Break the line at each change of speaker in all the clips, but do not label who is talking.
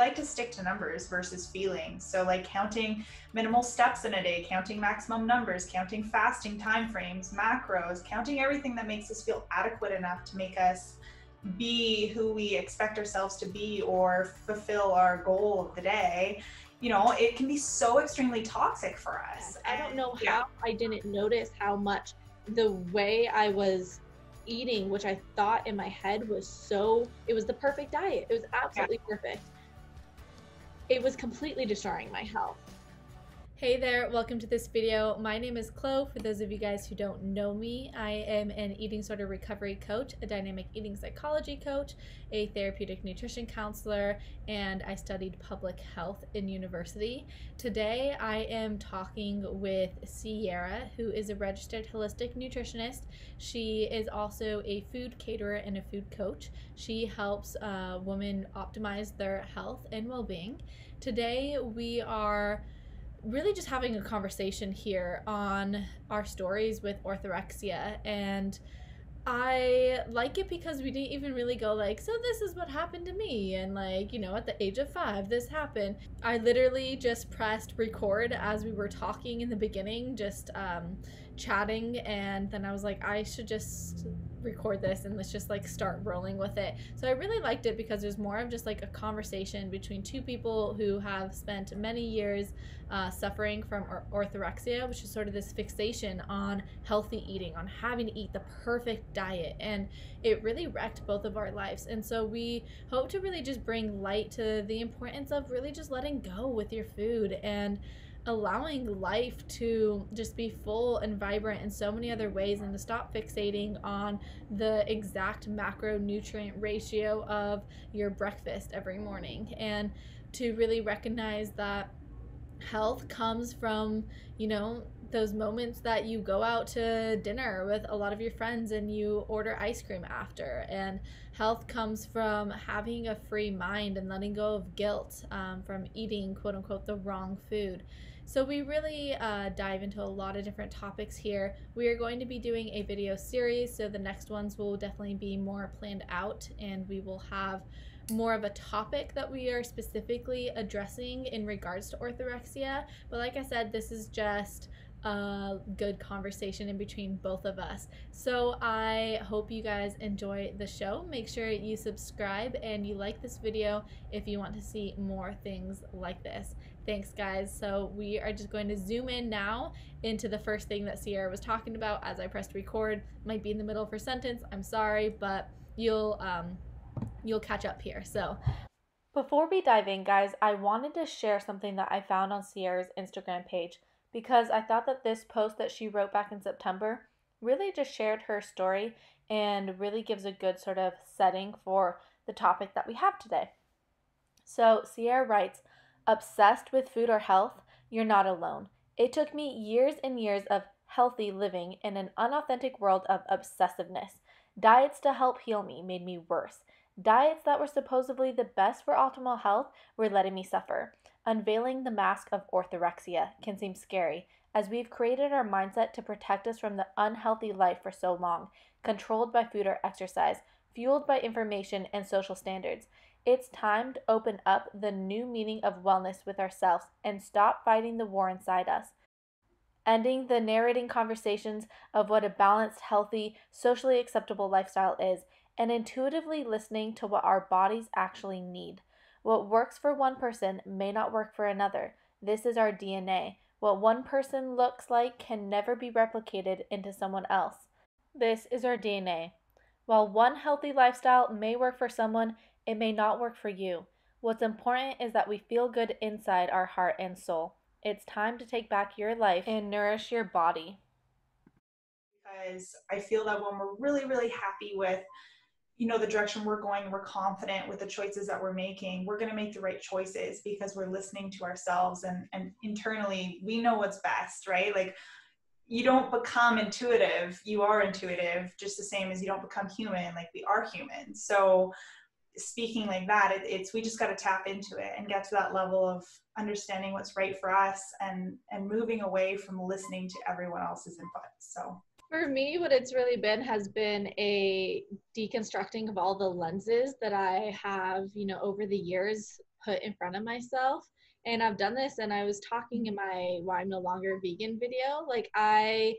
like to stick to numbers versus feelings. So like counting minimal steps in a day, counting maximum numbers, counting fasting timeframes, macros, counting everything that makes us feel adequate enough to make us be who we expect ourselves to be or fulfill our goal of the day. It can be so extremely toxic for us.
I don't know
Yeah.
how I didn't notice how much the way I was eating, which I thought in my head it was the perfect diet. It was absolutely perfect. It was completely destroying my health.
Hey there, welcome to this video. My name is Chloe. For those of you guys who don't know me, I am an eating disorder recovery coach, a dynamic eating psychology coach, a therapeutic nutrition counselor, and I studied public health in university. Today I am talking with Sierra, who is a registered holistic nutritionist. She is also a food caterer and a food coach. She helps women optimize their health and well-being. Today we are really just having a conversation here on our stories with orthorexia, and I like it because we didn't even really go like, so this is what happened to me, and like, at the age of 5 this happened. I literally just pressed record as we were talking in the beginning, just chatting, and then I was like, I should just record this and let's just like start rolling with it. So I really liked it because there's more of just like a conversation between two people who have spent many years suffering from orthorexia, which is sort of this fixation on healthy eating, on having to eat the perfect diet, and it really wrecked both of our lives. And so we hope to really just bring light to the importance of really just letting go with your food and allowing life to just be full and vibrant in so many other ways, and to stop fixating on the exact macronutrient ratio of your breakfast every morning, and to really recognize that health comes from, those moments that you go out to dinner with a lot of your friends and you order ice cream after. And health comes from having a free mind and letting go of guilt from eating, quote unquote, the wrong food. So we really dive into a lot of different topics here. We are going to be doing a video series, so the next ones will definitely be more planned out, and we will have more of a topic that we are specifically addressing in regards to orthorexia. But like I said, this is just a good conversation in between both of us. So I hope you guys enjoy the show. Make sure you subscribe and you like this video if you want to see more things like this. Thanks, guys. So we are just going to zoom in now into the first thing that Sierra was talking about as I pressed record. Might be in the middle of her sentence, I'm sorry, but you'll catch up here. So before we dive in, guys, I wanted to share something that I found on Sierra's Instagram page, because I thought that this post that she wrote back in September really just shared her story and really gives a good sort of setting for the topic that we have today. So Sierra writes, "Obsessed with food or health? You're not alone. It took me years and years of healthy living in an unauthentic world of obsessiveness. Diets to help heal me made me worse. Diets that were supposedly the best for optimal health were letting me suffer. Unveiling the mask of orthorexia can seem scary, as we've created our mindset to protect us from the unhealthy life for so long, controlled by food or exercise, fueled by information and social standards. It's time to open up the new meaning of wellness with ourselves and stop fighting the war inside us. Ending the narrating conversations of what a balanced, healthy, socially acceptable lifestyle is, and intuitively listening to what our bodies actually need. What works for one person may not work for another. This is our DNA. What one person looks like can never be replicated into someone else. This is our DNA. While one healthy lifestyle may work for someone, it may not work for you. What's important is that we feel good inside our heart and soul. It's time to take back your life and nourish your body."
Because I feel that when we're really, really happy with the direction we're going, we're confident with the choices that we're making, we're going to make the right choices because we're listening to ourselves, and internally we know what's best, right? Like, you don't become intuitive, you are intuitive, just the same as you don't become human, like we are human. So speaking like that, it's we just got to tap into it and get to that level of understanding what's right for us, and moving away from listening to everyone else's input. So
for me, what it's really been has been a deconstructing of all the lenses that I have, over the years put in front of myself. And I've done this, and I was talking in my Why I'm No Longer Vegan video. Like I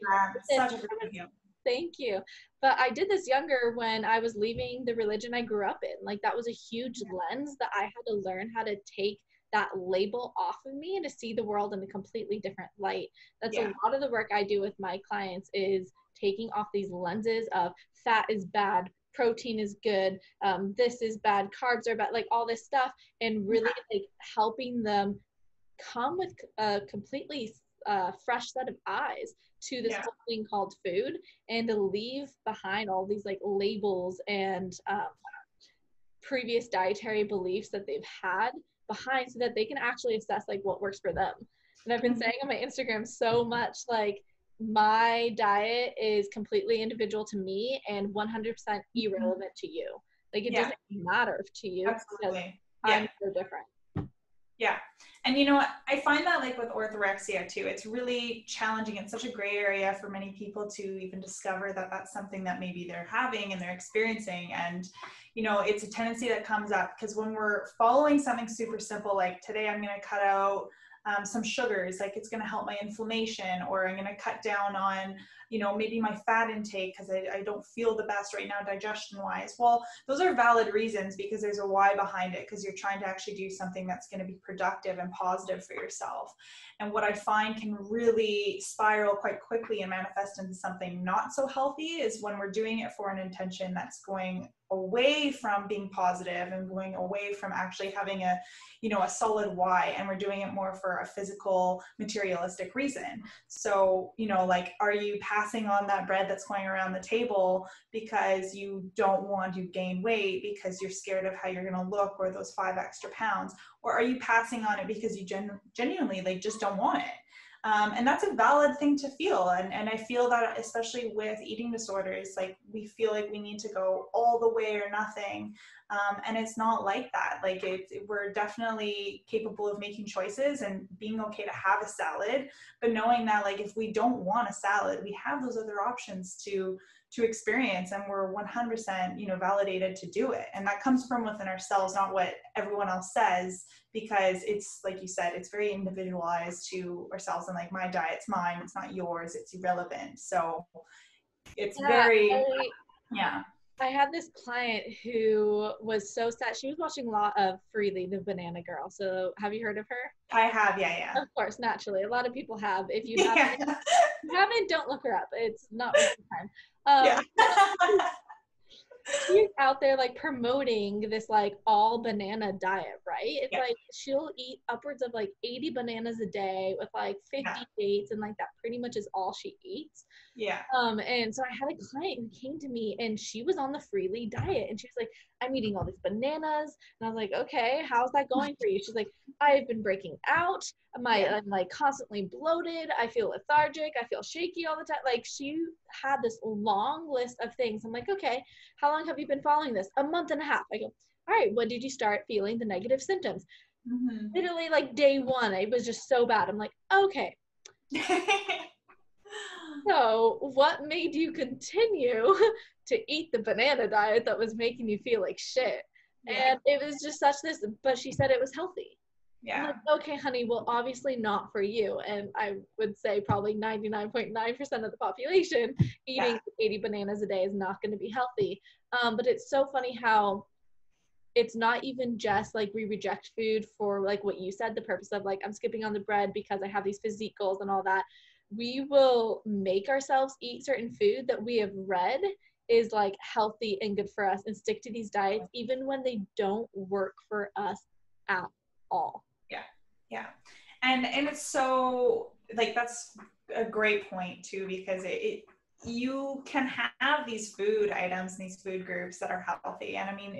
did
Such
this
a great video.
Thank you. But I did this younger when I was leaving the religion I grew up in. Like that was a huge lens that I had to learn how to take that label off of me and to see the world in a completely different light. That's a lot of the work I do with my clients, is taking off these lenses of fat is bad, protein is good, this is bad, carbs are bad, like all this stuff, and really like helping them come with a completely fresh set of eyes to this whole thing called food, and to leave behind all these like labels and previous dietary beliefs that they've had behind, so that they can actually assess like what works for them. And I've been saying on my Instagram so much, like, my diet is completely individual to me and 100% irrelevant to you. Like it doesn't matter to you.
Absolutely.
I'm so different.
Yeah. And you know what, I find that like with orthorexia too, it's really challenging. It's such a gray area for many people to even discover that that's something that maybe they're having and they're experiencing. And, you know, it's a tendency that comes up because when we're following something super simple, like today I'm going to cut out some sugars, like it's going to help my inflammation, or I'm going to cut down on, you know, maybe my fat intake because I don't feel the best right now digestion wise. Well, those are valid reasons because there's a why behind it, because you're trying to actually do something that's going to be productive and positive for yourself. And what I find can really spiral quite quickly and manifest into something not so healthy is when we're doing it for an intention that's going away from being positive and going away from actually having a, you know, a solid why, and we're doing it more for a physical materialistic reason. So, you know, like, are you passing on that bread that's going around the table because you don't want to gain weight because you're scared of how you're going to look, or those 5 extra pounds, or are you passing on it because you genuinely like just don't want it? And that's a valid thing to feel. And I feel that especially with eating disorders, like we feel like we need to go all the way or nothing. And it's not like that. Like we're definitely capable of making choices and being okay to have a salad, but knowing that like if we don't want a salad, we have those other options to experience, and we're 100%, you know, validated to do it. And that comes from within ourselves, not what everyone else says, because it's like you said, it's very individualized to ourselves, and like my diet's mine, it's not yours, it's irrelevant. So it's
I had this client who was so sad. She was watching a lot of Freely, the banana girl. So have you heard of her?
I have, yeah.
Of course, naturally. A lot of people have. If you haven't, don't look her up. It's not worth the time. She's out there like promoting this like all banana diet, right? It's like she'll eat upwards of like 80 bananas a day with like 50 dates, and like that pretty much is all she eats. And so I had a client who came to me, and she was on the Freely diet, and she was like, I'm eating all these bananas. And I was like, okay, how's that going for you? She's like, I've been breaking out. I'm like constantly bloated. I feel lethargic. I feel shaky all the time. Like she had this long list of things. I'm like, okay, how long have you been following this? A month and a half. I go, all right, when did you start feeling the negative symptoms? Literally like day 1, it was just so bad. I'm like, okay. So what made you continue to eat the banana diet that was making you feel like shit? And it was just such this, but she said it was healthy. I'm like, okay, honey, well, obviously not for you. And I would say probably 99.9% of the population eating 80 bananas a day is not going to be healthy. But it's so funny how it's not even just like we reject food for like what you said, the purpose of like, I'm skipping on the bread because I have these physique goals and all that. We will make ourselves eat certain food that we have read is like healthy and good for us, and stick to these diets even when they don't work for us at all.
Yeah. And it's so like, that's a great point too, because you can have these food items and these food groups that are healthy. And I mean,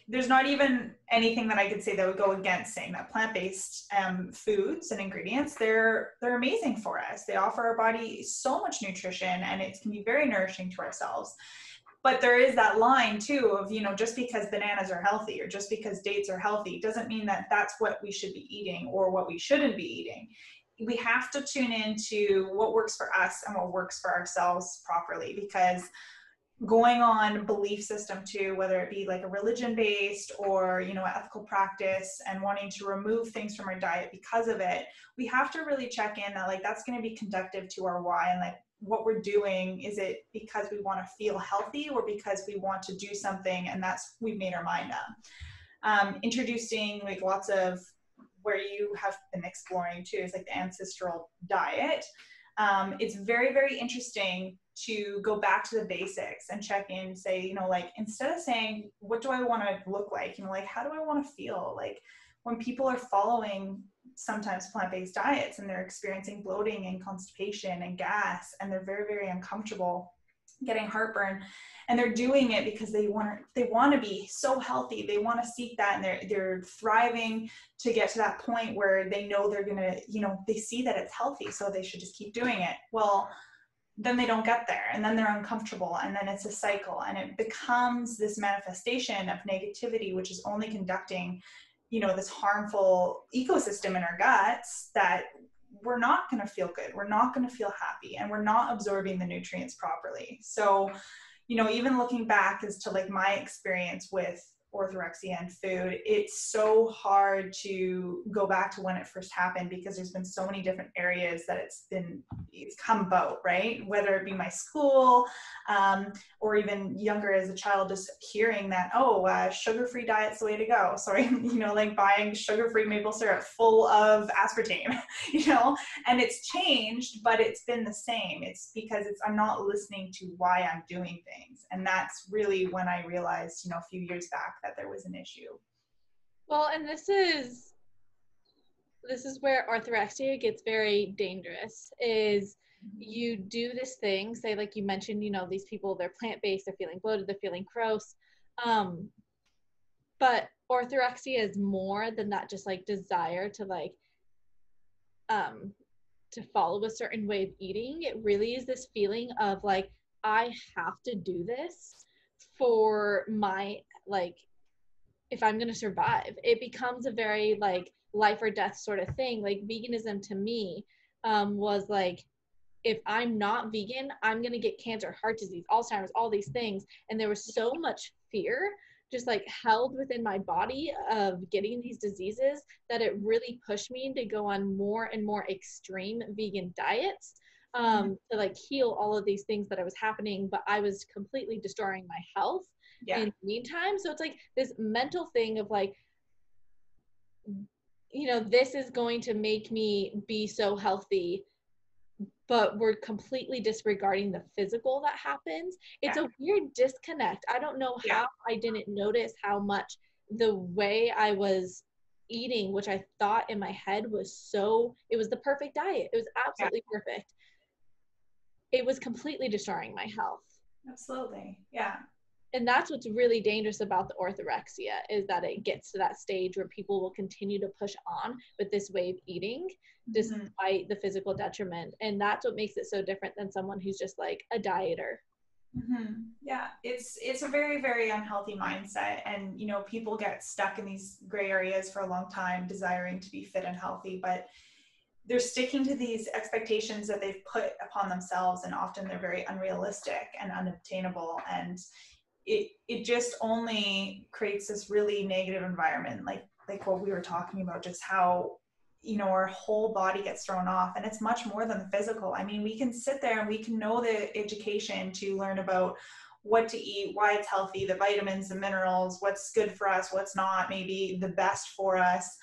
there's not even anything that I could say that would go against saying that plant-based foods and ingredients, they're amazing for us. They offer our body so much nutrition, and it can be very nourishing to ourselves. But there is that line too of, you know, just because bananas are healthy or just because dates are healthy doesn't mean that that's what we should be eating or what we shouldn't be eating. We have to tune into what works for us and what works for ourselves properly, because going on belief system too, whether it be like a religion based or, you know, ethical practice, and wanting to remove things from our diet because of it, we have to really check in that like that's going to be conductive to our why, and like what we're doing, is it because we want to feel healthy or because we want to do something and that's we've made our mind up. Introducing like lots of, where you have been exploring too, is like the ancestral diet. It's very, very interesting to go back to the basics and check in, say, you know, like instead of saying, what do I want to look like? You know, like, how do I want to feel? Like when people are following sometimes plant-based diets and they're experiencing bloating and constipation and gas, and they're very, very uncomfortable getting heartburn, and they're doing it because they want to be so healthy, they want to seek that, and they're thriving to get to that point where they know they're gonna, you know, they see that it's healthy, so they should just keep doing it. Well, then they don't get there, and then they're uncomfortable, and then it's a cycle, and it becomes this manifestation of negativity, which is only conducting, you know, this harmful ecosystem in our guts, that we're not going to feel good, we're not going to feel happy, and we're not absorbing the nutrients properly. So, you know, even looking back as to like my experience with orthorexia and food, it's so hard to go back to when it first happened, because there's been so many different areas that it's come about, right? Whether it be my school, or even younger as a child, just hearing that, sugar-free diet's the way to go. Sorry, you know, like buying sugar-free maple syrup full of aspartame, you know, and it's changed, but it's been the same. It's because I'm not listening to why I'm doing things. And that's really when I realized, you know, a few years back that there was an issue.
Well, and this is where orthorexia gets very dangerous, is you do this thing, say like you mentioned, you know, these people, they're plant-based, they're feeling bloated, they're feeling gross. But orthorexia is more than that, just like desire to like, to follow a certain way of eating. It really is this feeling of like, I have to do this for my, like, if I'm going to survive. It becomes a very like life or death sort of thing. Like veganism to me was like, if I'm not vegan, I'm going to get cancer, heart disease, Alzheimer's, all these things. And there was so much fear just like held within my body of getting these diseases that it really pushed me to go on more and more extreme vegan diets to like heal all of these things that I was happening, but I was completely destroying my health in the meantime. So it's like this mental thing of like, you know, this is going to make me be so healthy, but we're completely disregarding the physical that happens. It's a weird disconnect. I don't know how I didn't notice how much the way I was eating, which I thought in my head was so, it was the perfect diet. It was absolutely perfect. It was completely destroying my health.
Absolutely. Yeah.
And that's what's really dangerous about the orthorexia, is that it gets to that stage where people will continue to push on with this way of eating despite the physical detriment. And that's what makes it so different than someone who's just like a dieter.
Yeah, it's a very, very unhealthy mindset. And, you know, people get stuck in these gray areas for a long time, desiring to be fit and healthy, but they're sticking to these expectations that they've put upon themselves. And often they're very unrealistic and unobtainable. And it just only creates this really negative environment, like what we were talking about, just how, you know, our whole body gets thrown off. And it's much more than the physical. I mean, we can sit there and we can know the education to learn about what to eat, why it's healthy, the vitamins, the minerals, what's good for us, what's not maybe the best for us.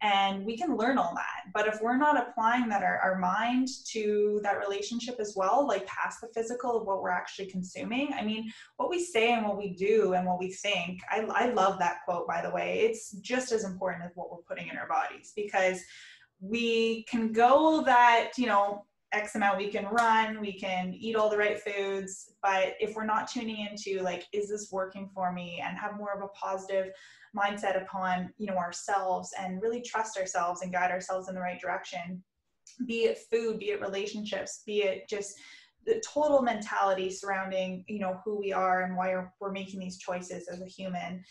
And we can learn all that. But if we're not applying that, our mind to that relationship as well, like past the physical of what we're actually consuming, I mean, what we say and what we do and what we think, I love that quote, by the way. It's just as important as what we're putting in our bodies, because we can go that, you know, X amount, we can run, we can eat all the right foods, but if we're not tuning into like, is this working for me, and have more of a positive mindset upon, you know, ourselves, and really trust ourselves and guide ourselves in the right direction, be it food, be it relationships, be it just the total mentality surrounding, you know, who we are and why we're making these choices as a human,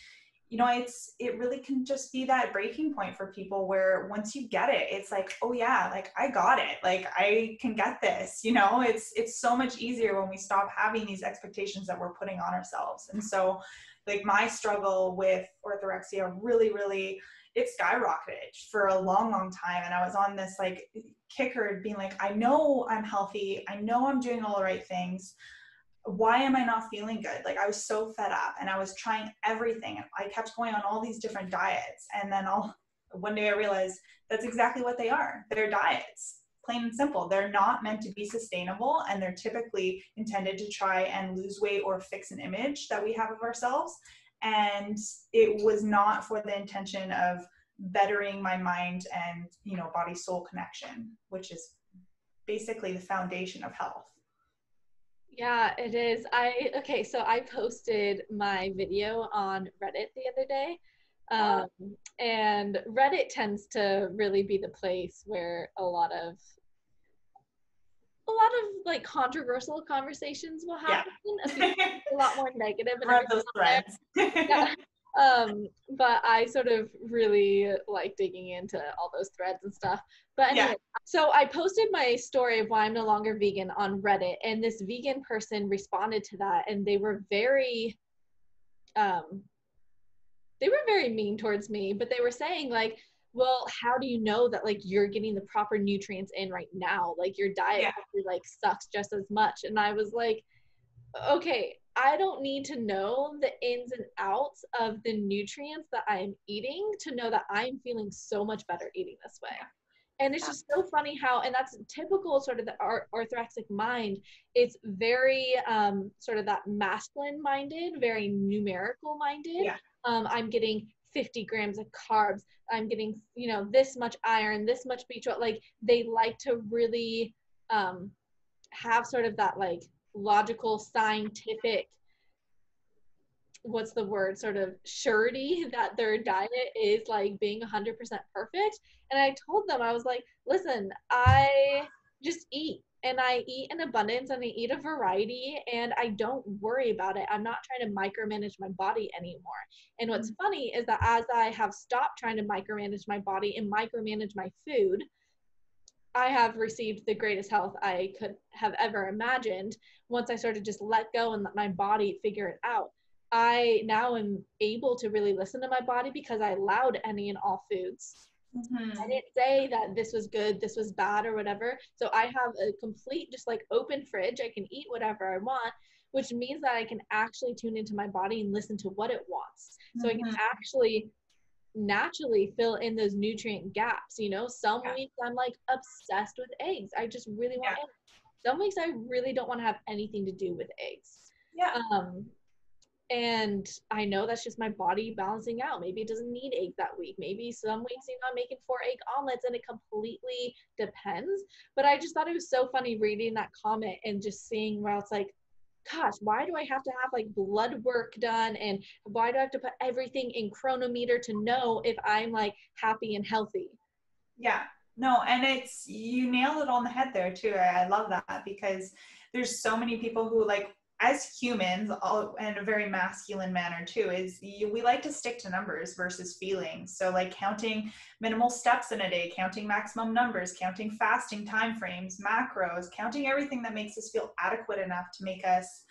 you know, it really can just be that breaking point for people where once you get it, it's like, oh yeah, like I got it. Like I can get this, you know, it's so much easier when we stop having these expectations that we're putting on ourselves. And so like my struggle with orthorexia really, it skyrocketed for a long time. And I was on this like kicker being like, I know I'm healthy. I know I'm doing all the right things. Why am I not feeling good? Like I was so fed up and I was trying everything. I kept going on all these different diets. And then one day I realized that's exactly what they are. They're diets, plain and simple. They're not meant to be sustainable. And they're typically intended to try and lose weight or fix an image that we have of ourselves. And it was not for the intention of bettering my mind and, you know, body soul connection, which is basically the foundation of health.
Yeah, it is. Okay, so I posted my video on Reddit the other day. Um, and Reddit tends to really be the place where a lot of like controversial conversations will happen.
Yeah.
A lot more negative and
Read those threads.
Yeah. But I sort of really like digging into all those threads and stuff. But anyway, so I posted my story of why I'm no longer vegan on Reddit, and this vegan person responded to that, and they were very mean towards me, but they were saying like, well, how do you know that like you're getting the proper nutrients in right now? Like your diet probably like sucks just as much. And I was like, okay, I don't need to know the ins and outs of the nutrients that I'm eating to know that I'm feeling so much better eating this way. And it's just so funny how, and that's typical sort of the orthorexic mind. It's very sort of that masculine minded, very numerical minded.
Yeah.
I'm getting 50 grams of carbs. I'm getting, you know, this much iron, this much B12. Like they like to really have sort of that like logical, scientific, what's the word, sort of surety that their diet is like being 100% perfect. And I told them, I was like, listen, I just eat, and I eat in abundance, and I eat a variety, and I don't worry about it. I'm not trying to micromanage my body anymore. And what's funny is that as I have stopped trying to micromanage my body and micromanage my food, I have received the greatest health I could have ever imagined once I sort of just let go and let my body figure it out. I now am able to really listen to my body because I allowed any and all foods. I didn't say that this was good, this was bad, or whatever. So I have a complete, just like open fridge. I can eat whatever I want, which means that I can actually tune into my body and listen to what it wants. So I can actually naturally fill in those nutrient gaps. You know, some weeks I'm like obsessed with eggs. I just really want eggs. Some weeks I really don't want to have anything to do with eggs. And I know that's just my body balancing out. Maybe it doesn't need eggs that week. Maybe some weeks, you know, I'm making 4 egg omelets, and it completely depends. But I just thought it was so funny reading that comment and just seeing where it's like, gosh, why do I have to have like blood work done? And why do I have to put everything in chronometer to know if I'm like happy and healthy?
Yeah, no, and you nailed it on the head there too. I love that, because there's so many people who, like, as humans, in a very masculine manner too, we like to stick to numbers versus feelings. So like counting minimal steps in a day, counting maximum numbers, counting fasting time frames, macros, counting everything that makes us feel adequate enough to make us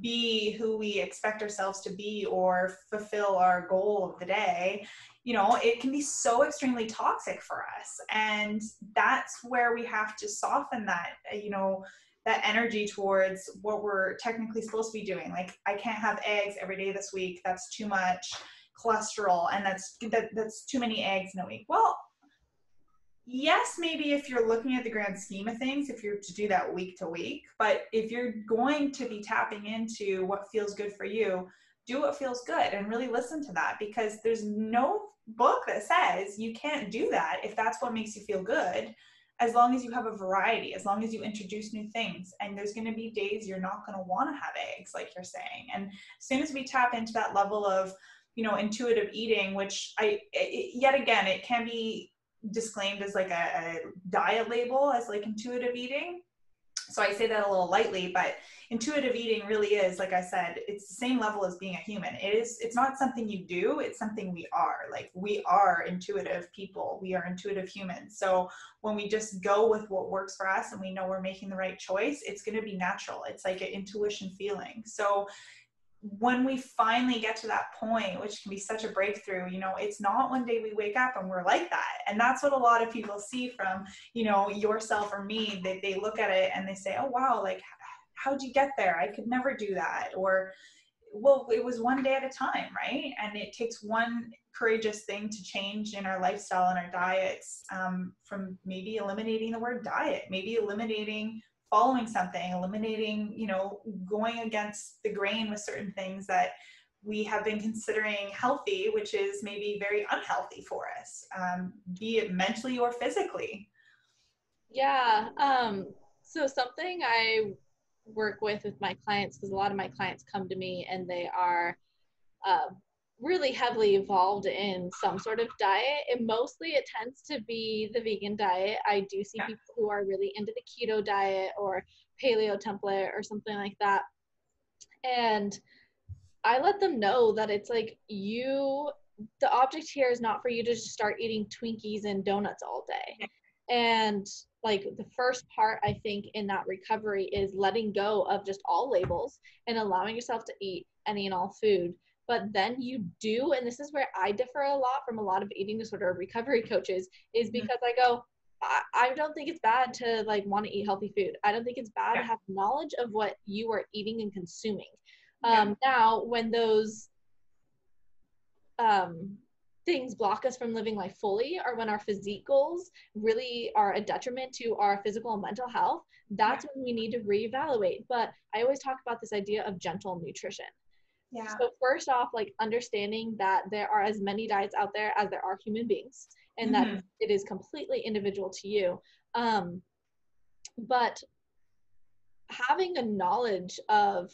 be who we expect ourselves to be or fulfill our goal of the day. You know, it can be so extremely toxic for us. And that's where we have to soften that, you know, that energy towards what we're technically supposed to be doing. Like, I can't have eggs every day this week. That's too much cholesterol, and that's too many eggs in a week. Well, yes, maybe if you're looking at the grand scheme of things, if you're to do that week to week, but if you're going to be tapping into what feels good for you, do what feels good and really listen to that, because there's no book that says you can't do that if that's what makes you feel good. As long as you have a variety, as long as you introduce new things. And there's going to be days you're not going to want to have eggs, like you're saying. And as soon as we tap into that level of, you know, intuitive eating, which yet again, it can be disclaimed as like a diet label, as like intuitive eating. So I say that a little lightly, but intuitive eating really is, like I said, it's the same level as being a human. It's not something you do, it's something we are. Like, we are intuitive people. We are intuitive humans. So when we just go with what works for us and we know we're making the right choice, it's going to be natural. It's like an intuition feeling. So when we finally get to that point, which can be such a breakthrough, it's not one day we wake up and we're like that. And that's what a lot of people see from, yourself or me, that they look at it and they say, oh, wow, like, how'd you get there? I could never do that. Or, well, it was one day at a time, right? And it takes one courageous thing to change in our lifestyle and our diets, from maybe eliminating the word diet, maybe eliminating following something, eliminating, going against the grain with certain things that we have been considering healthy, which is maybe very unhealthy for us, be it mentally or physically.
Yeah. So something I work with my clients, because a lot of my clients come to me and they are uh, really heavily involved in some sort of diet, and mostly it tends to be the vegan diet. I do see people who are really into the keto diet or paleo template or something like that, and I let them know that it's like, the object here is not for you to just start eating Twinkies and donuts all day. And like, the first part, I think, in that recovery is letting go of just all labels and allowing yourself to eat any and all food. But then you do, and this is where I differ a lot from a lot of eating disorder recovery coaches, is because I go, I don't think it's bad to like want to eat healthy food. I don't think it's bad to have knowledge of what you are eating and consuming. Now, when those things block us from living life fully, or when our physique goals really are a detriment to our physical and mental health, that's when we need to reevaluate. But I always talk about this idea of gentle nutrition.
Yeah.
So first off, like, understanding that there are as many diets out there as there are human beings, and that it is completely individual to you. But having a knowledge of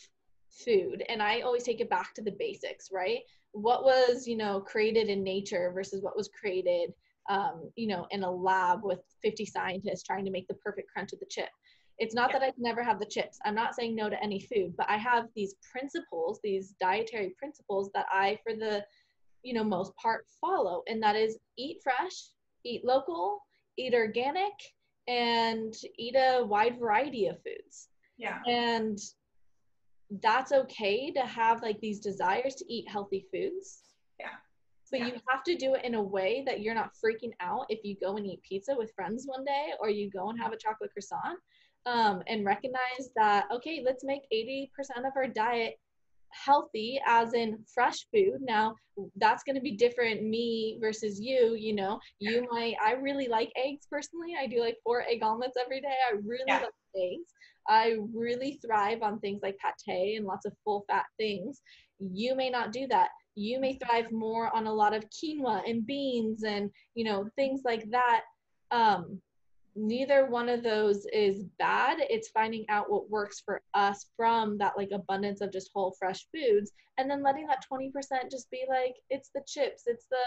food, and I always take it back to the basics, right? What was, created in nature versus what was created, in a lab with 50 scientists trying to make the perfect crunch of the chip. It's not that I can never have the chips. I'm not saying no to any food, but I have these principles, these dietary principles that I, for the, most part, follow. And that is eat fresh, eat local, eat organic, and eat a wide variety of foods.
Yeah.
And that's okay to have like these desires to eat healthy foods.
Yeah.
But you have to do it in a way that you're not freaking out if you go and eat pizza with friends one day, or you go and have a chocolate croissant, and recognize that, okay, let's make 80% of our diet healthy, as in fresh food. Now that's going to be different, me versus you. I really like eggs personally. I do like 4 egg omelets every day. I really like eggs. I really thrive on things like pate and lots of full fat things. You may not do that. You may thrive more on a lot of quinoa and beans and things like that. Neither one of those is bad. It's finding out what works for us from that like abundance of just whole fresh foods, and then letting that 20% just be like, it's the chips, it's the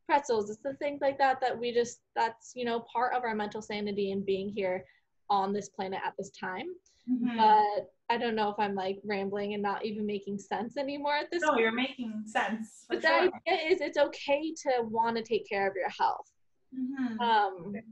pretzels, it's the things like that that's part of our mental sanity and being here on this planet at this time. But I don't know if I'm like rambling and not even making sense anymore at this point.
You're making sense.
But the idea is, it's okay to want to take care of your health.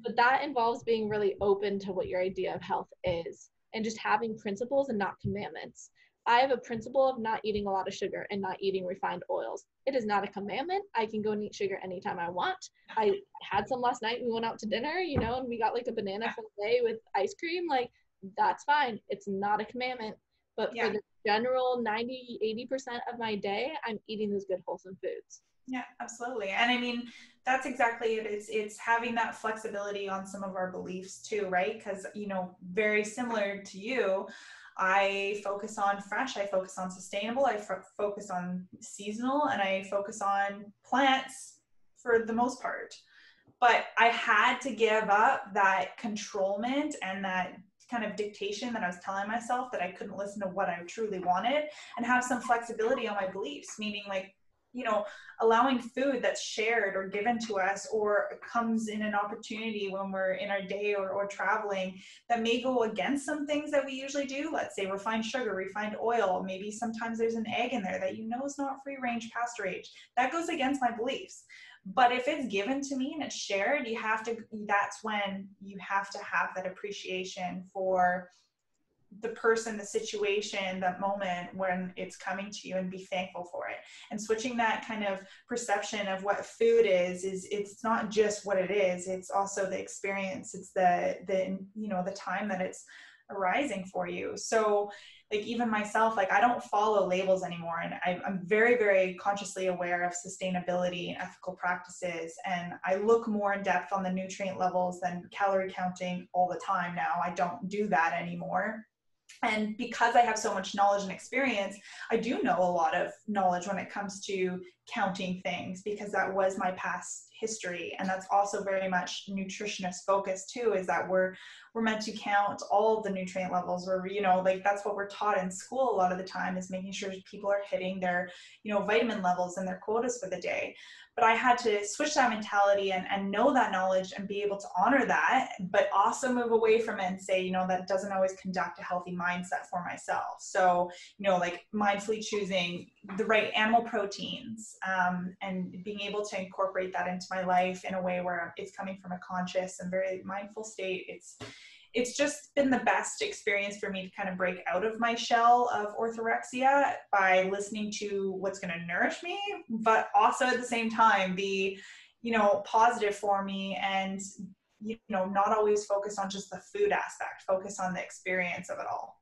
But that involves being really open to what your idea of health is, and just having principles and not commandments. I have a principle of not eating a lot of sugar and not eating refined oils. It is not a commandment. I can go and eat sugar anytime I want. I had some last night. We went out to dinner, and we got like a banana sundae with ice cream. Like, that's fine. It's not a commandment. But for the general 90-80% of my day, I'm eating those good wholesome foods.
Yeah, absolutely. And I mean, that's exactly it. It's having that flexibility on some of our beliefs too, right? Because, very similar to you, I focus on fresh, I focus on sustainable, I focus on seasonal, and I focus on plants for the most part. But I had to give up that controlment and that kind of dictation that I was telling myself, that I couldn't listen to what I truly wanted, and have some flexibility on my beliefs, meaning like, allowing food that's shared or given to us or comes in an opportunity when we're in our day or traveling that may go against some things that we usually do. Let's say refined sugar, refined oil, maybe sometimes there's an egg in there that is not free range, pasture age. That goes against my beliefs. But if it's given to me and it's shared, that's when you have to have that appreciation for the person, the situation, that moment when it's coming to you, and be thankful for it. And switching that kind of perception of what food is it's not just what it is, it's also the experience, it's the time that it's arising for you. So like even myself, like I don't follow labels anymore, and I'm very, very consciously aware of sustainability and ethical practices, and I look more in depth on the nutrient levels than calorie counting all the time now. I don't do that anymore. And because I have so much knowledge and experience, I do know a lot of knowledge when it comes to counting things, because that was my past history. And that's also very much nutritionist focused too, is that we're meant to count all of the nutrient levels, or, like that's what we're taught in school a lot of the time, is making sure people are hitting their, vitamin levels and their quotas for the day. But I had to switch that mentality and know that knowledge and be able to honor that, but also move away from it and say, that doesn't always conduct a healthy mindset for myself. So, like mindfully choosing the right animal proteins, and being able to incorporate that into my life in a way where it's coming from a conscious and very mindful state. It's just been the best experience for me to kind of break out of my shell of orthorexia by listening to what's going to nourish me, but also at the same time be, positive for me, and, not always focus on just the food aspect, focus on the experience of it all.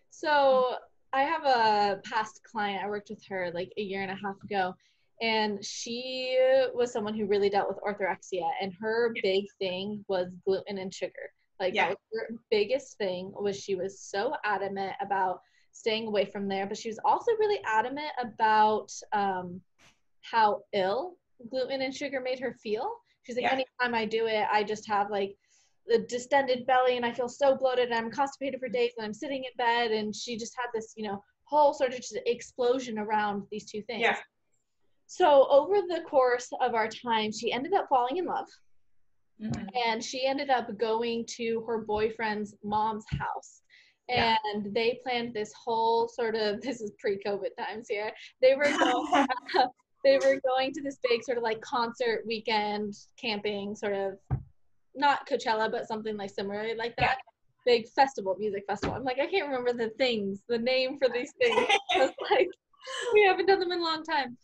So I have a past client. I worked with her like a year and a half ago, and she was someone who really dealt with orthorexia, and her big thing was gluten and sugar. Like that was her biggest thing. Was she was so adamant about staying away from there, but she was also really adamant about how ill gluten and sugar made her feel. She's like, anytime I do it, I just have like the distended belly, and I feel so bloated, and I'm constipated for days, and I'm sitting in bed. And she just had this, whole sort of just explosion around these two things. Yeah. So over the course of our time, she ended up falling in love. Mm-hmm. And she ended up going to her boyfriend's mom's house. And they planned this whole sort of, this is pre-COVID times here. They were going to this big sort of like concert weekend camping, sort of not Coachella, but something like similar like that. Big festival, music festival. I'm like, I can't remember the name for these things. Like, we haven't done them in a long time.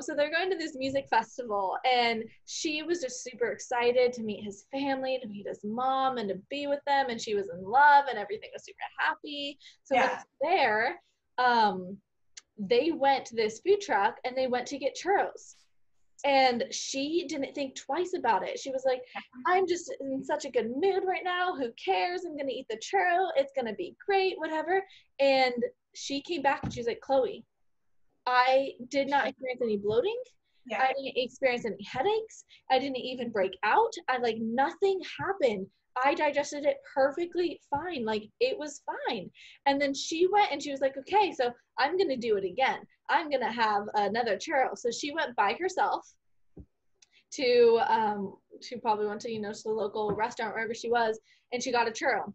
So they're going to this music festival, and she was just super excited to meet his family, to meet his mom, and to be with them. And she was in love, and everything was super happy. So when there, they went to this food truck, and they went to get churros. And she didn't think twice about it. She was like, I'm just in such a good mood right now. Who cares? I'm going to eat the churro. It's going to be great, whatever. And she came back and she was like, Chloe, I did not experience any bloating. I didn't experience any headaches. I didn't even break out. Nothing happened. I digested it perfectly fine. Like, it was fine. And then she went and she was like, okay, so I'm going to do it again. I'm going to have another churro. So she went by herself to, she probably went to, to the local restaurant, wherever she was, and she got a churro.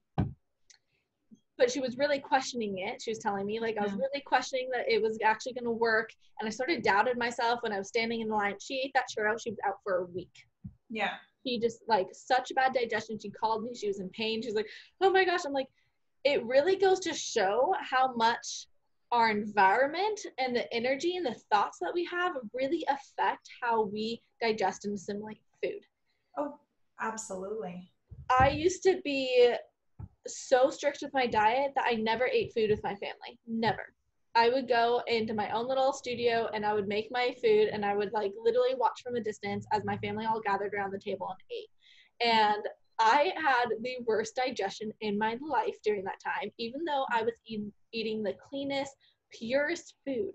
But she was really questioning it. She was telling me, I was really questioning that it was actually going to work. And I sort of doubted myself when I was standing in the line. She ate that churro. She was out for a week. Yeah. She just, such bad digestion. She called me. She was in pain. She's like, oh my gosh. I'm like, it really goes to show how much our environment and the energy and the thoughts that we have really affect how we digest and assimilate food.
Oh, absolutely.
I used to be so strict with my diet that I never ate food with my family. Never. I would go into my own little studio and I would make my food, and I would literally watch from a distance as my family all gathered around the table and ate. And I had the worst digestion in my life during that time, even though I was eating the cleanest, purest food.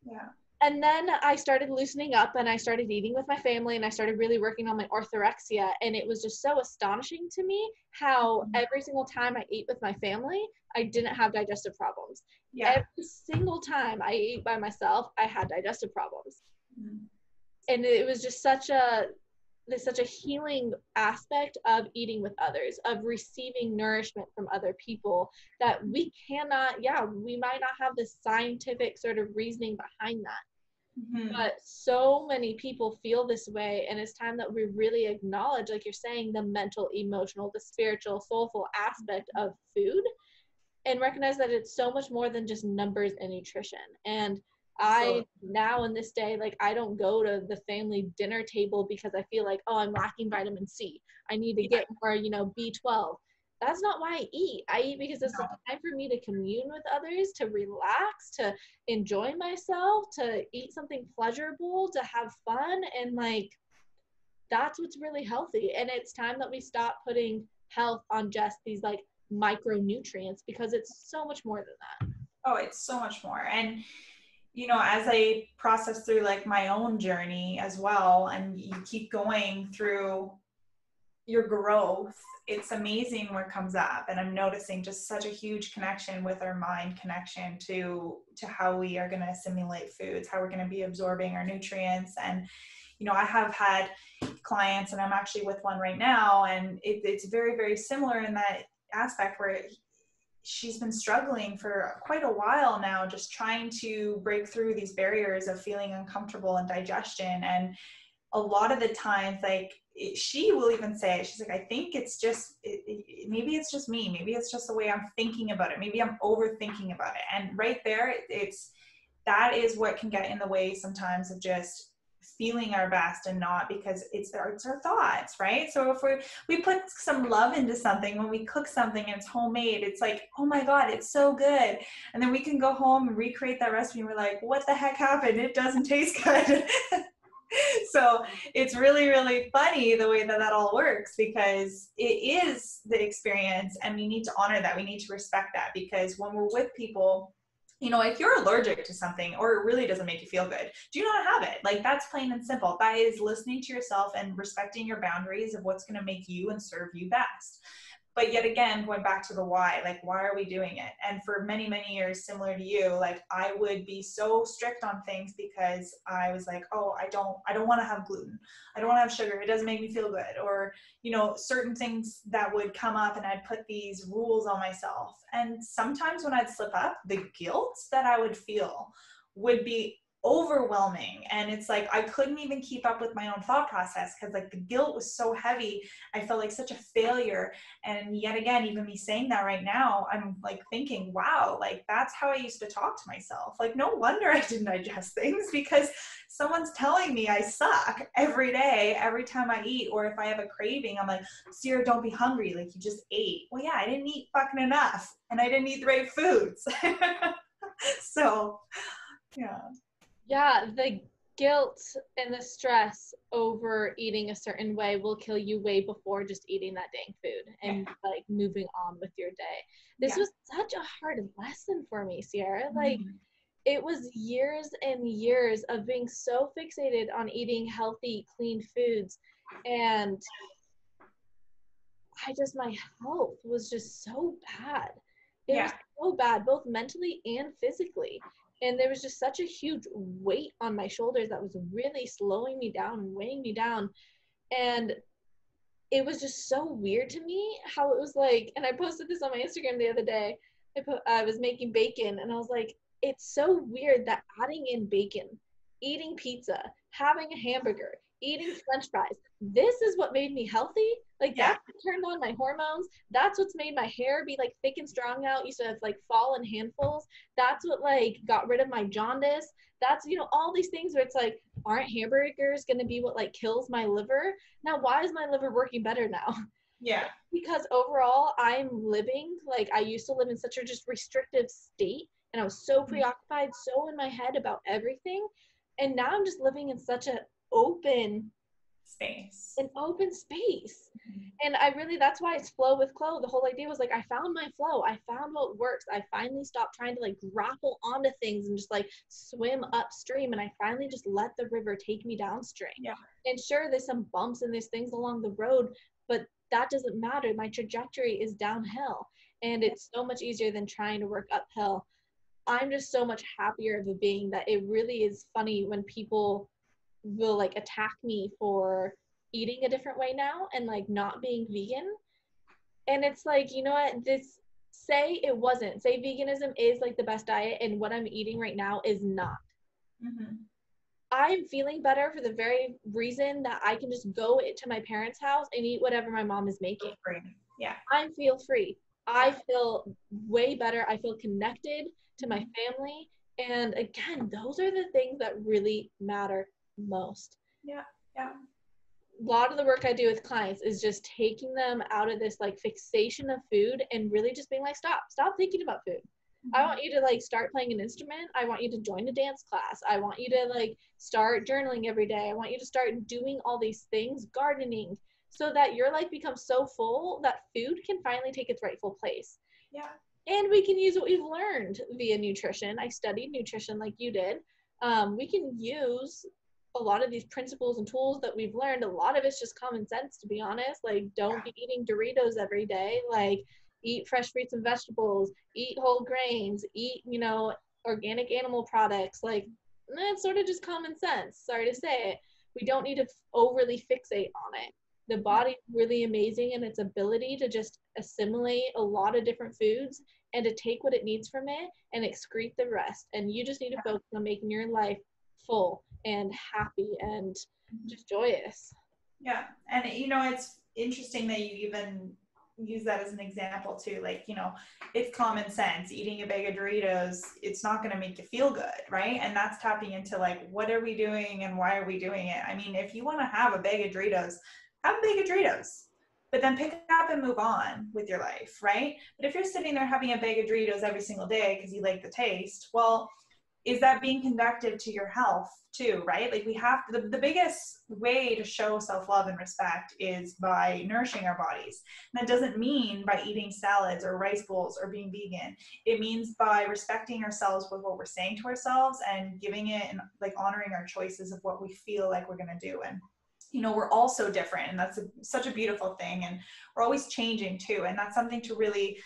Yeah. And then I started loosening up and I started eating with my family and I started really working on my orthorexia. And it was just so astonishing to me how every single time I ate with my family, I didn't have digestive problems.
Yeah.
Every single time I ate by myself, I had digestive problems.
Mm-hmm.
And it was just there's such a healing aspect of eating with others, of receiving nourishment from other people that we cannot, we might not have the scientific sort of reasoning behind that.
Mm-hmm.
But so many people feel this way, and it's time that we really acknowledge, like you're saying, the mental, emotional, the spiritual, soulful aspect of food, and recognize that it's so much more than just numbers and nutrition. And I now in this day, like I don't go to the family dinner table because I feel like, oh, I'm lacking vitamin C. I need to get more, B12. That's not why I eat. I eat because it's a time for me to commune with others, to relax, to enjoy myself, to eat something pleasurable, to have fun. And like, that's what's really healthy. And it's time that we stop putting health on just these like micronutrients, because it's so much more than that.
Oh, it's so much more. And as I process through like my own journey as well, and you keep going through your growth, it's amazing what comes up. And I'm noticing just such a huge connection with our mind connection to how we are going to assimilate foods, how we're going to be absorbing our nutrients. And I have had clients, and I'm actually with one right now, and it's very, very similar in that aspect where she's been struggling for quite a while now, just trying to break through these barriers of feeling uncomfortable in digestion. And a lot of the times, like she will even say it, she's like, I think it's just, maybe it's just me. Maybe it's just the way I'm thinking about it. Maybe I'm overthinking about it. And right there, that is what can get in the way sometimes of just feeling our best, and not because it's our thoughts, right? So if we put some love into something, when we cook something and it's homemade, it's like, oh my God, it's so good. And then we can go home and recreate that recipe and we're like, what the heck happened? It doesn't taste good. So it's really, really funny the way that all works, because it is the experience, and we need to honor that. We need to respect that, because when we're with people, if you're allergic to something or it really doesn't make you feel good, do not have it. Like, that's plain and simple. That is listening to yourself and respecting your boundaries of what's going to make you and serve you best. But yet again, going back to the why, like, why are we doing it? And for many, many years, similar to you, like I would be so strict on things because I was like, oh, I don't want to have gluten. I don't want to have sugar. It doesn't make me feel good. Or, certain things that would come up, and I'd put these rules on myself. And sometimes when I'd slip up, the guilt that I would feel would be overwhelming. And it's like I couldn't even keep up with my own thought process, because like the guilt was so heavy. I felt like such a failure. And yet again, even me saying that right now, I'm like thinking, wow, like that's how I used to talk to myself. Like, no wonder I didn't digest things, because someone's telling me I suck every day, every time I eat. Or if I have a craving, I'm like, Sierra, don't be hungry, like you just ate. Well, yeah, I didn't eat fucking enough, and I didn't eat the right foods. So
yeah, the guilt and the stress over eating a certain way will kill you way before just eating that dang food and like moving on with your day. This was such a hard lesson for me, Sierra. Like, it was years and years of being so fixated on eating healthy, clean foods, and my health was just so bad. It was so bad, both mentally and physically. And there was just such a huge weight on my shoulders that was really slowing me down and weighing me down. And it was just so weird to me how it was like, and I posted this on my Instagram the other day. I was making bacon, and I was like, it's so weird that adding in bacon, eating pizza, having a hamburger, eating French fries, this is what made me healthy. Like, that turned on my hormones. That's what's made my hair be like thick and strong now. It used to have like fall in handfuls. That's what like got rid of my jaundice. That's, all these things where it's like, aren't hamburgers going to be what like kills my liver? Now, why is my liver working better now?
Yeah.
Because overall, I'm living, like, I used to live in such a just restrictive state, and I was so preoccupied, so in my head about everything. And now I'm just living in such an open
space.
An open space. And I really, that's why it's flow with Chloe. The whole idea was like, I found my flow. I found what works. I finally stopped trying to like grapple onto things and just like swim upstream. And I finally just let the river take me downstream.
Yeah.
And sure, there's some bumps and there's things along the road, but that doesn't matter. My trajectory is downhill. And it's so much easier than trying to work uphill. I'm just so much happier of a being that it really is funny when people will like attack me for eating a different way now and like not being vegan. And it's like, you know what, this, say it wasn't, say veganism is like the best diet and what I'm eating right now is not.
Mm-hmm.
I'm feeling better for the very reason that I can just go to my parents' house and eat whatever my mom is making.
Yeah.
I feel free. I feel way better. I feel connected to my family. And again, those are the things that really matter most.
Yeah. Yeah.
A lot of the work I do with clients is just taking them out of this like fixation of food and really just being like, stop thinking about food.
Mm-hmm.
I want you to like start playing an instrument. I want you to join a dance class. I want you to like start journaling every day. I want you to start doing all these things, gardening, so that your life becomes so full that food can finally take its rightful place.
Yeah.
And we can use what we've learned via nutrition. I studied nutrition like you did. We can use a lot of these principles and tools that we've learned. A lot of it's just common sense, to be honest. Like, don't be eating Doritos every day. Like, eat fresh fruits and vegetables, eat whole grains, eat, you know, organic animal products. Like, it's sort of just common sense. Sorry to say it. We don't need to overly fixate on it. The body's really amazing in its ability to just assimilate a lot of different foods and to take what it needs from it and excrete the rest. And you just need to focus on making your life full and happy and just joyous.
Yeah. And you know, it's interesting that you even use that as an example too. Like, you know, it's common sense. Eating a bag of Doritos, it's not going to make you feel good, right? And that's tapping into like, what are we doing and why are we doing it? I mean, if you want to have a bag of Doritos, have a bag of Doritos, but then pick it up and move on with your life, right? But if you're sitting there having a bag of Doritos every single day because you like the taste, well, is that being conducive to your health too, right? Like, we have to, the biggest way to show self-love and respect is by nourishing our bodies. And that doesn't mean by eating salads or rice bowls or being vegan. It means by respecting ourselves with what we're saying to ourselves and giving it and like honoring our choices of what we feel like we're going to do. And you know, we're all so different, and that's such a beautiful thing. And we're always changing too. And that's something to really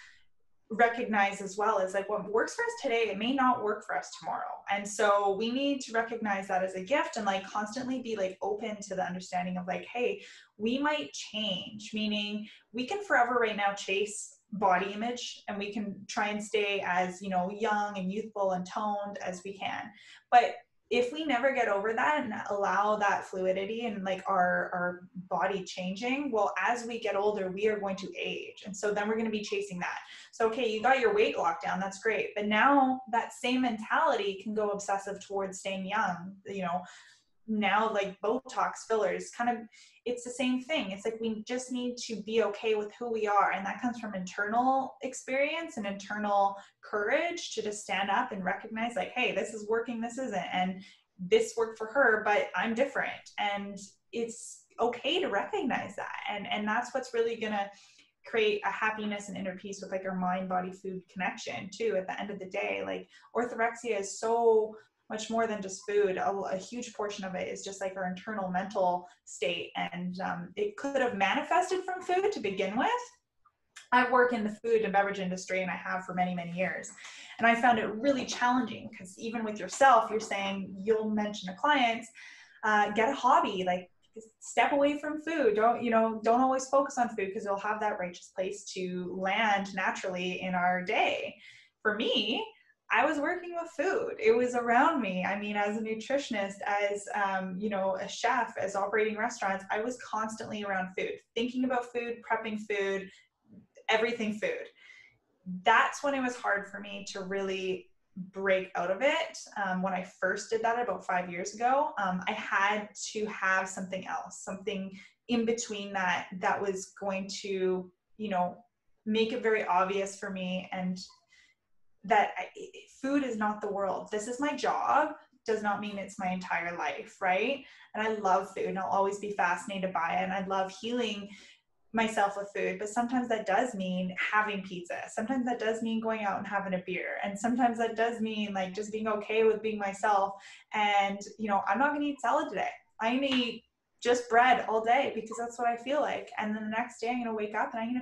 recognize as well, as like, what works for us today, it may not work for us tomorrow. And so we need to recognize that as a gift and like constantly be like open to the understanding of like, hey, we might change, meaning we can forever right now chase body image and we can try and stay as, you know, young and youthful and toned as we can. But if we never get over that and allow that fluidity and like our body changing, well, as we get older, we are going to age. And so then we're going to be chasing that. So, okay, you got your weight locked down. That's great. But now that same mentality can go obsessive towards staying young, you know, now like Botox fillers, kind of, it's the same thing. It's like, we just need to be okay with who we are. And that comes from internal experience and internal courage to just stand up and recognize like, hey, this is working, this isn't. And this worked for her, but I'm different. And it's okay to recognize that. And that's what's really going to create a happiness and inner peace with like our mind, body, food connection too. At the end of the day, like, orthorexia is so much more than just food. A huge portion of it is just like our internal mental state. And it could have manifested from food to begin with. I work in the food and beverage industry, and I have for many, many years. And I found it really challenging because even with yourself, you're saying, you'll mention to clients, get a hobby, like step away from food. Don't always focus on food because you'll have that righteous place to land naturally in our day. For me, I was working with food. It was around me. I mean, as a nutritionist, as, a chef, as operating restaurants, I was constantly around food, thinking about food, prepping food, everything food. That's when it was hard for me to really break out of it. When I first did that about 5 years ago, I had to have something else, something in between that was going to, make it very obvious for me and that food is not the world. This is my job does not mean it's my entire life, right? And I love food and I'll always be fascinated by it. And I love healing myself with food, but sometimes that does mean having pizza. Sometimes that does mean going out and having a beer. And sometimes that does mean like just being okay with being myself. And, you know, I'm not going to eat salad today. I'm going to eat just bread all day because that's what I feel like. And then the next day I'm going to wake up and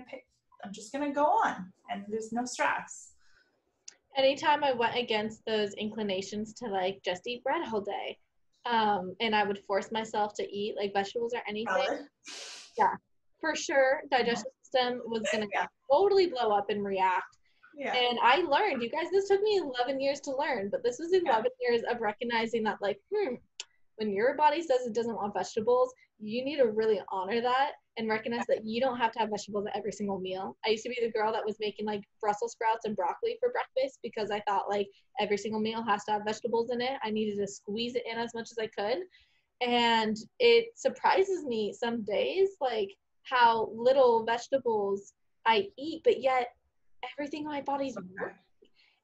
I'm just going to go on, and there's no stress.
Anytime I went against those inclinations to like just eat bread all day, and I would force myself to eat like vegetables or anything,
Salad.
yeah, for sure, digestive system was gonna
Yeah.
totally blow up and react.
Yeah.
And I learned, you guys, this took me 11 years to learn, but this was 11 years of recognizing that like, when your body says it doesn't want vegetables, you need to really honor that and recognize that you don't have to have vegetables at every single meal. I used to be the girl that was making like Brussels sprouts and broccoli for breakfast because I thought like every single meal has to have vegetables in it. I needed to squeeze it in as much as I could. And it surprises me some days, like how little vegetables I eat, but yet everything in my body's working.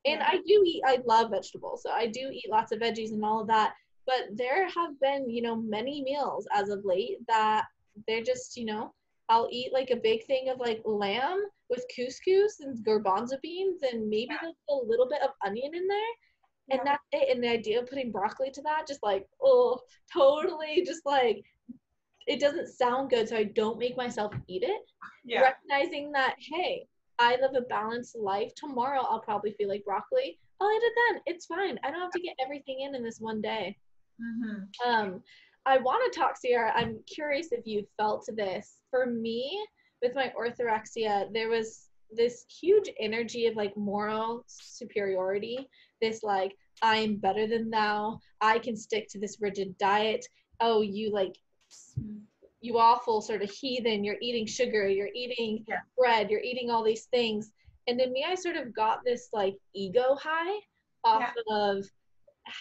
And I love vegetables. So I do eat lots of veggies and all of that. But there have been, you know, many meals as of late that they're just, you know, I'll eat like a big thing of like lamb with couscous and garbanzo beans and maybe like a little bit of onion in there. And that's it. And the idea of putting broccoli to that, just like, oh, totally just like, it doesn't sound good. So I don't make myself eat it. Yeah. Recognizing that, hey, I live a balanced life. Tomorrow I'll probably feel like broccoli. I'll eat it then. It's fine. I don't have to get everything in this one day. Mm-hmm. I want to talk to you. I'm curious if you felt this. For me, with my orthorexia, there was this huge energy of like moral superiority. This like, I'm better than thou. I can stick to this rigid diet. Oh, you like, you awful sort of heathen. You're eating sugar. You're eating bread. You're eating all these things. And in me, I sort of got this like ego high off of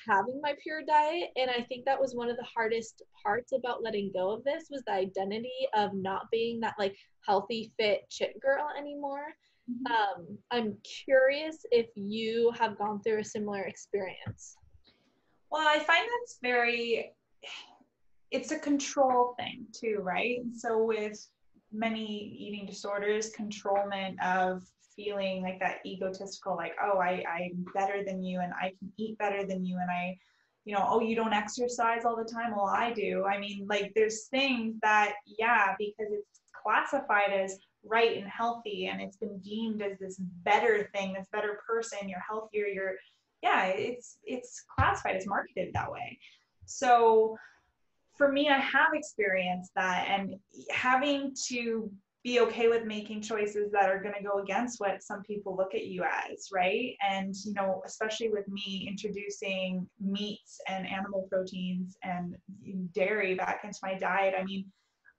having my pure diet. And I think that was one of the hardest parts about letting go of this, was the identity of not being that like healthy, fit chick girl anymore. Mm-hmm. I'm curious if you have gone through a similar experience.
Well, I find it's a control thing too, right? So with many eating disorders, controlment of feeling like that egotistical, like, oh, I'm better than you and I can eat better than you, and I, you know, oh, you don't exercise all the time, well, I do. I mean, like, there's things that, because it's classified as right and healthy, and it's been deemed as this better thing, this better person, you're healthier, it's classified, it's marketed that way. So for me, I have experienced that, and having to be okay with making choices that are going to go against what some people look at you as, right? And, you know, especially with me introducing meats and animal proteins and dairy back into my diet, I mean,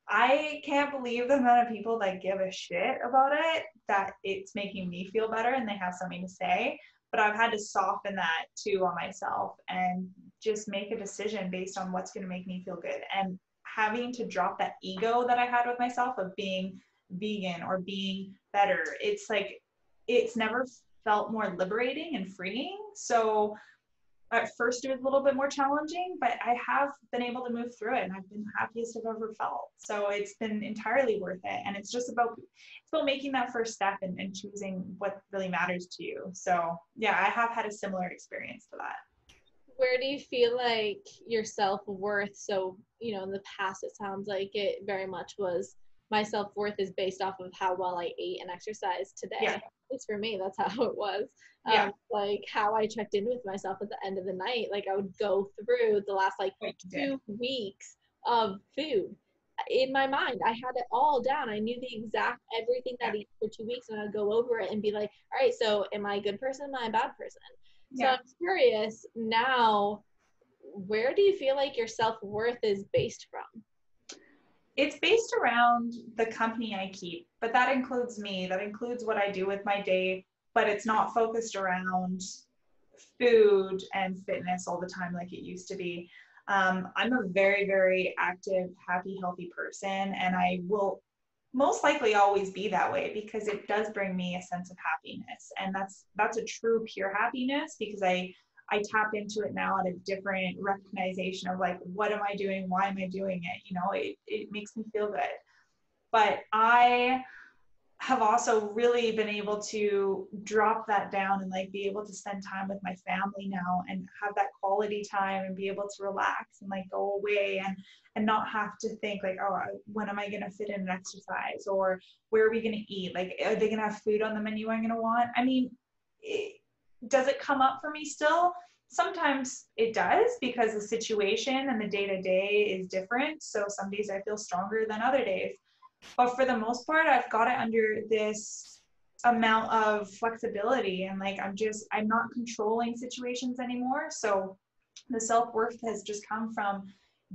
I can't believe the amount of people that give a shit about it, that it's making me feel better and they have something to say. But I've had to soften that too on myself and just make a decision based on what's going to make me feel good. And having to drop that ego that I had with myself of being vegan or being better, it's like, it's never felt more liberating and freeing. So at first it was a little bit more challenging, but I have been able to move through it, and I've been the happiest I've ever felt. So it's been entirely worth it. And it's about making that first step and choosing what really matters to you. So yeah, I have had a similar experience to that.
Where do you feel like your self-worth? So, you know, in the past, it sounds like it very much was, my self-worth is based off of how well I ate and exercised today. At least for me, that's how it was. Like how I checked in with myself at the end of the night. Like I would go through the last like 2 weeks of food in my mind. I had it all down. I knew the exact everything that I eat for 2 weeks, and I'd go over it and be like, all right, so am I a good person? Am I a bad person? So I'm curious now, where do you feel like your self-worth is based from?
It's based around the company I keep, but that includes me. That includes what I do with my day, but it's not focused around food and fitness all the time like it used to be. I'm a very, very active, happy, healthy person, and I will most likely always be that way because it does bring me a sense of happiness. And that's a true, pure happiness, because I I tap into it now at a different recognition of like, what am I doing? Why am I doing it? You know, it makes me feel good. But I have also really been able to drop that down and like be able to spend time with my family now and have that quality time and be able to relax and like go away and not have to think like, oh, when am I going to fit in an exercise, or where are we going to eat? Like, are they going to have food on the menu I'm going to want? I mean, does it come up for me still? Sometimes it does, because the situation and the day to day is different. So some days I feel stronger than other days. But for the most part, I've got it under this amount of flexibility, and like I'm not controlling situations anymore. So the self-worth has just come from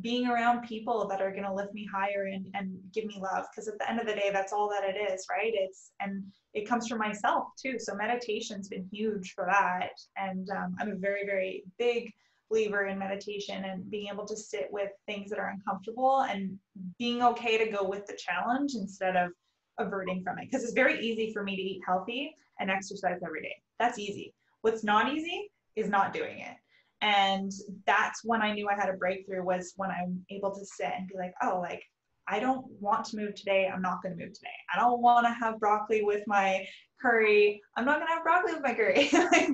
being around people that are going to lift me higher and give me love, because at the end of the day, that's all that it is, right? And it comes from myself too. So meditation's been huge for that. And I'm a very, very big believer in meditation and being able to sit with things that are uncomfortable and being okay to go with the challenge instead of averting from it. Because it's very easy for me to eat healthy and exercise every day. That's easy. What's not easy is not doing it. And that's when I knew I had a breakthrough, was when I'm able to sit and be like, oh, like, I don't want to move today. I'm not going to move today. I don't want to have broccoli with my curry. I'm not going to have broccoli with my curry. Like,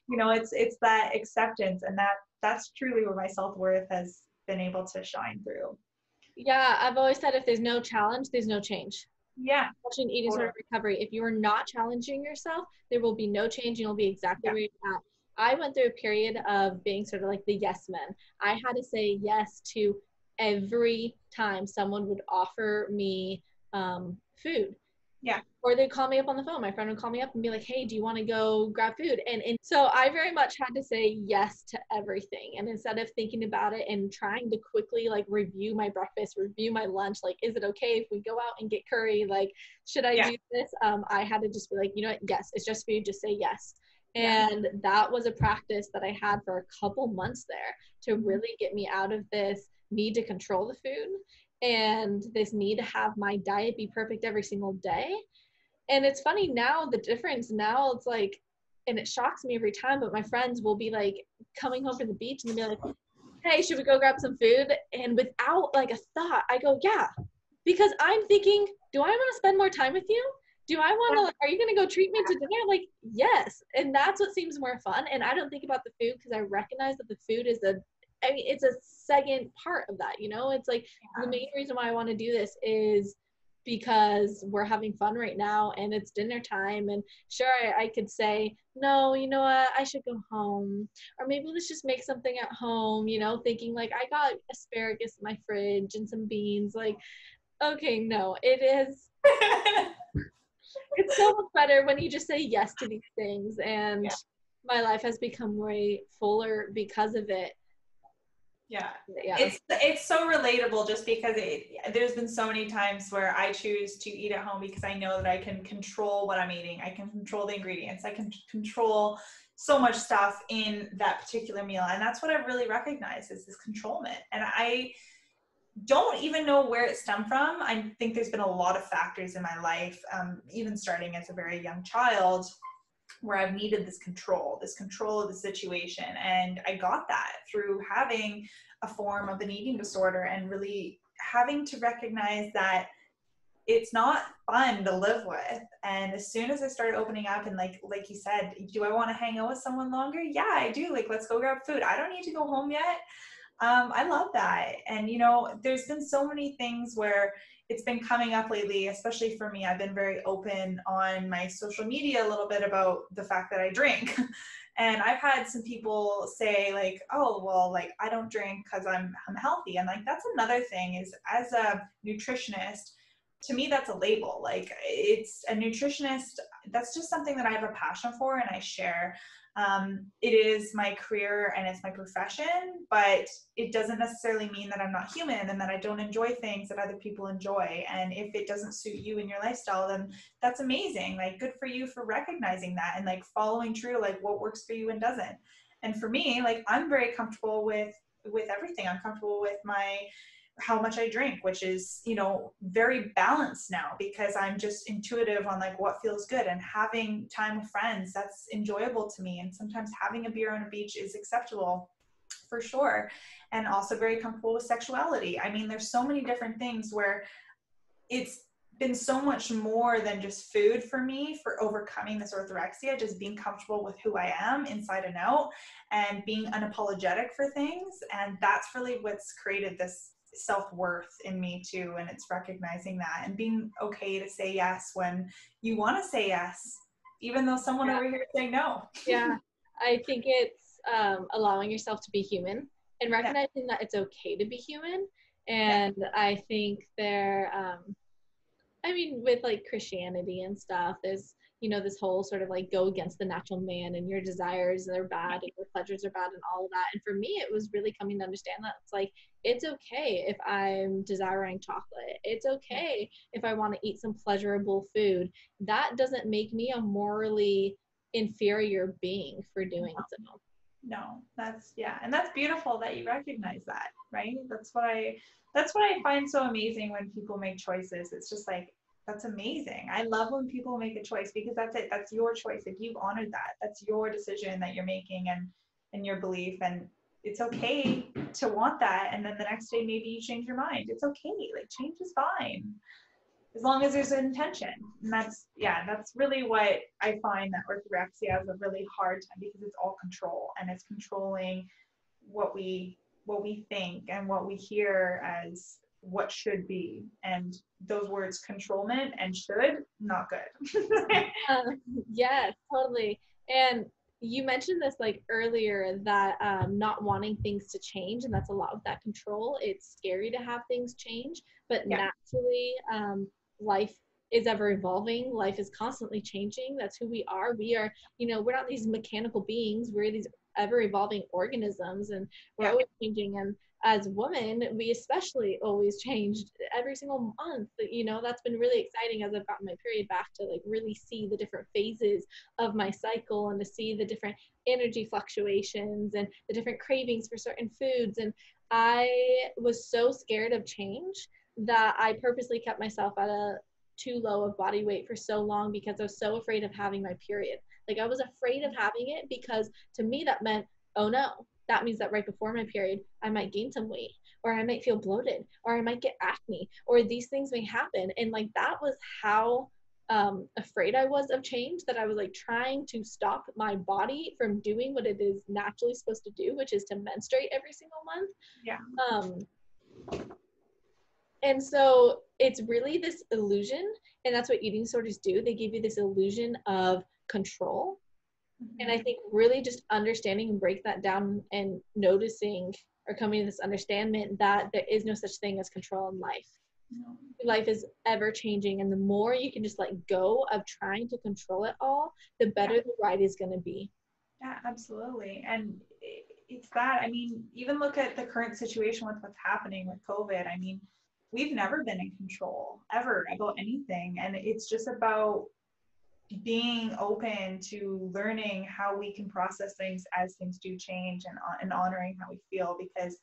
you know, it's that acceptance, and that's truly where my self-worth has been able to shine through.
Yeah, I've always said if there's no challenge, there's no change.
Yeah.
Especially in eating disorder recovery, if you are not challenging yourself, there will be no change. You'll be exactly where you're at. I went through a period of being sort of like the yes man. I had to say yes to every time someone would offer me food.
Yeah.
Or they'd call me up on the phone. My friend would call me up and be like, hey, do you want to go grab food? And so I very much had to say yes to everything. And instead of thinking about it and trying to quickly like review my breakfast, review my lunch, like, is it okay if we go out and get curry? Like, should I do this? I had to just be like, you know what? Yes, it's just food. Just say yes. And that was a practice that I had for a couple months there to really get me out of this need to control the food and this need to have my diet be perfect every single day. And it's funny now, the difference now, it's like, and it shocks me every time, but my friends will be like coming home from the beach and they'll be like, hey, should we go grab some food? And without like a thought, I go, yeah, because I'm thinking, do I want to spend more time with you? Do I want to, are you going to go treat me to dinner? Like, yes. And that's what seems more fun. And I don't think about the food because I recognize that the food is it's a second part of that, you know? It's like the main reason why I want to do this is because we're having fun right now and it's dinner time. And sure, I could say, no, you know what, I should go home. Or maybe let's just make something at home, you know, thinking like I got asparagus in my fridge and some beans. Like, okay, no, it is. It's so much better when you just say yes to these things. And my life has become way fuller because of it.
Yeah. It's so relatable, just because there's been so many times where I choose to eat at home because I know that I can control what I'm eating. I can control the ingredients. I can control so much stuff in that particular meal. And that's what I've really recognized, is this controlment. And I don't even know where it stemmed from. I think there's been a lot of factors in my life, even starting as a very young child, where I've needed this control of the situation. And I got that through having a form of an eating disorder and really having to recognize that it's not fun to live with. And as soon as I started opening up and like you said, do I want to hang out with someone longer? Yeah, I do. Like, let's go grab food. I don't need to go home yet. I love that. And, you know, there's been so many things where it's been coming up lately, especially for me. I've been very open on my social media a little bit about the fact that I drink. And I've had some people say like, oh, well, like, I don't drink because I'm healthy. And like, that's another thing, is as a nutritionist, to me, that's a label. Like, it's a nutritionist. That's just something that I have a passion for and I share. It is my career and it's my profession, but it doesn't necessarily mean that I'm not human and that I don't enjoy things that other people enjoy. And if it doesn't suit you in your lifestyle, then that's amazing. Like, good for you for recognizing that and like following true to like what works for you and doesn't. And for me, like, I'm very comfortable with everything. I'm comfortable with my how much I drink, which is, you know, very balanced now because I'm just intuitive on like what feels good, and having time with friends, that's enjoyable to me. And sometimes having a beer on a beach is acceptable for sure. And also very comfortable with sexuality. I mean, there's so many different things where it's been so much more than just food for me for overcoming this orthorexia, just being comfortable with who I am inside and out and being unapologetic for things. And that's really what's created this self-worth in me too. And it's recognizing that and being okay to say yes when you want to say yes, even though someone over here is saying no.
Yeah, I think it's allowing yourself to be human and recognizing that it's okay to be human. And I think I mean, with like Christianity and stuff, there's, you know, this whole sort of like go against the natural man, and your desires are bad and your pleasures are bad and all of that. And for me, it was really coming to understand that it's like, it's okay if I'm desiring chocolate. It's okay if I want to eat some pleasurable food. That doesn't make me a morally inferior being for doing so.
No, that's, yeah. And that's beautiful that you recognize that, right? That's what I find so amazing when people make choices. It's just like, that's amazing. I love when people make a choice because that's it. That's your choice. If you've honored that, that's your decision that you're making and your belief. And it's okay to want that. And then the next day, maybe you change your mind. It's okay. Like, change is fine as long as there's an intention. And that's really what I find, that orthorexia is a really hard time because it's all control, and it's controlling what we think and what we hear as what should be. And those words controlment and should, not good.
Yes, totally. And you mentioned this like earlier, that not wanting things to change, and that's a lot of that control. It's scary to have things change, but naturally, life is ever evolving. Life is constantly changing. That's who we are. We are, you know, we're not these mechanical beings. We're these ever evolving organisms, and we're always changing. And as women, we especially always changed every single month. You know, that's been really exciting as I've gotten my period back, to like really see the different phases of my cycle, and to see the different energy fluctuations and the different cravings for certain foods. And I was so scared of change that I purposely kept myself at a too low of body weight for so long, because I was so afraid of having my period. Like, I was afraid of having it because to me that meant, oh no, that means that right before my period I might gain some weight, or I might feel bloated, or I might get acne, or these things may happen. And like, that was how afraid I was of change, that I was like trying to stop my body from doing what it is naturally supposed to do, which is to menstruate every single month. And so it's really this illusion, and that's what eating disorders do. They give you this illusion of control. And I think really just understanding and break that down and noticing, or coming to this understanding that there is no such thing as control in life. No. Life is ever changing, and the more you can just let go of trying to control it all, the better the ride is going to be.
Yeah, absolutely. And it's that, I mean, even look at the current situation with what's happening with COVID. I mean, we've never been in control ever about anything. And it's just about being open to learning how we can process things as things do change, and honoring how we feel, because,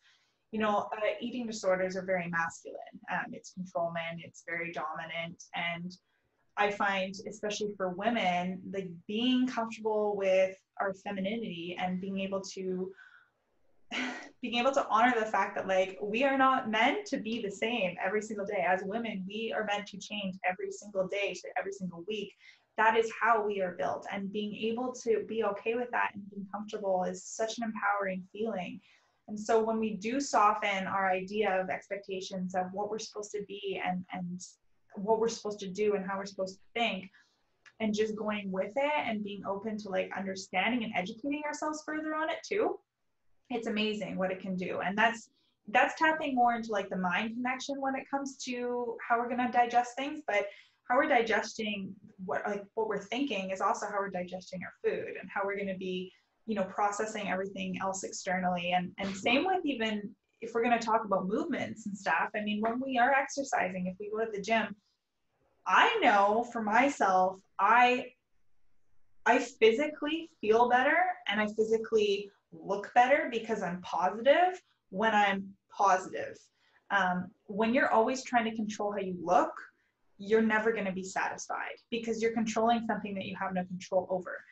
you know, eating disorders are very masculine. It's controlment, it's very dominant. And I find, especially for women, like being comfortable with our femininity and being able to honor the fact that like we are not meant to be the same every single day. As women, we are meant to change every single day, every single week. That is how we are built, and being able to be okay with that and being comfortable is such an empowering feeling. And so when we do soften our idea of expectations of what we're supposed to be, and what we're supposed to do and how we're supposed to think, and just going with it and being open to like understanding and educating ourselves further on it too, it's amazing what it can do. And that's tapping more into like the mind connection when it comes to how we're going to digest things. But how we're digesting what we're thinking is also how we're digesting our food, and how we're going to be, you know, processing everything else externally. And same with, even if we're going to talk about movements and stuff, I mean, when we are exercising, if we go to the gym, I know for myself, I physically feel better, and I physically look better because I'm positive when I'm positive. When you're always trying to control how you look, you're never going to be satisfied because you're controlling something that you have no control over.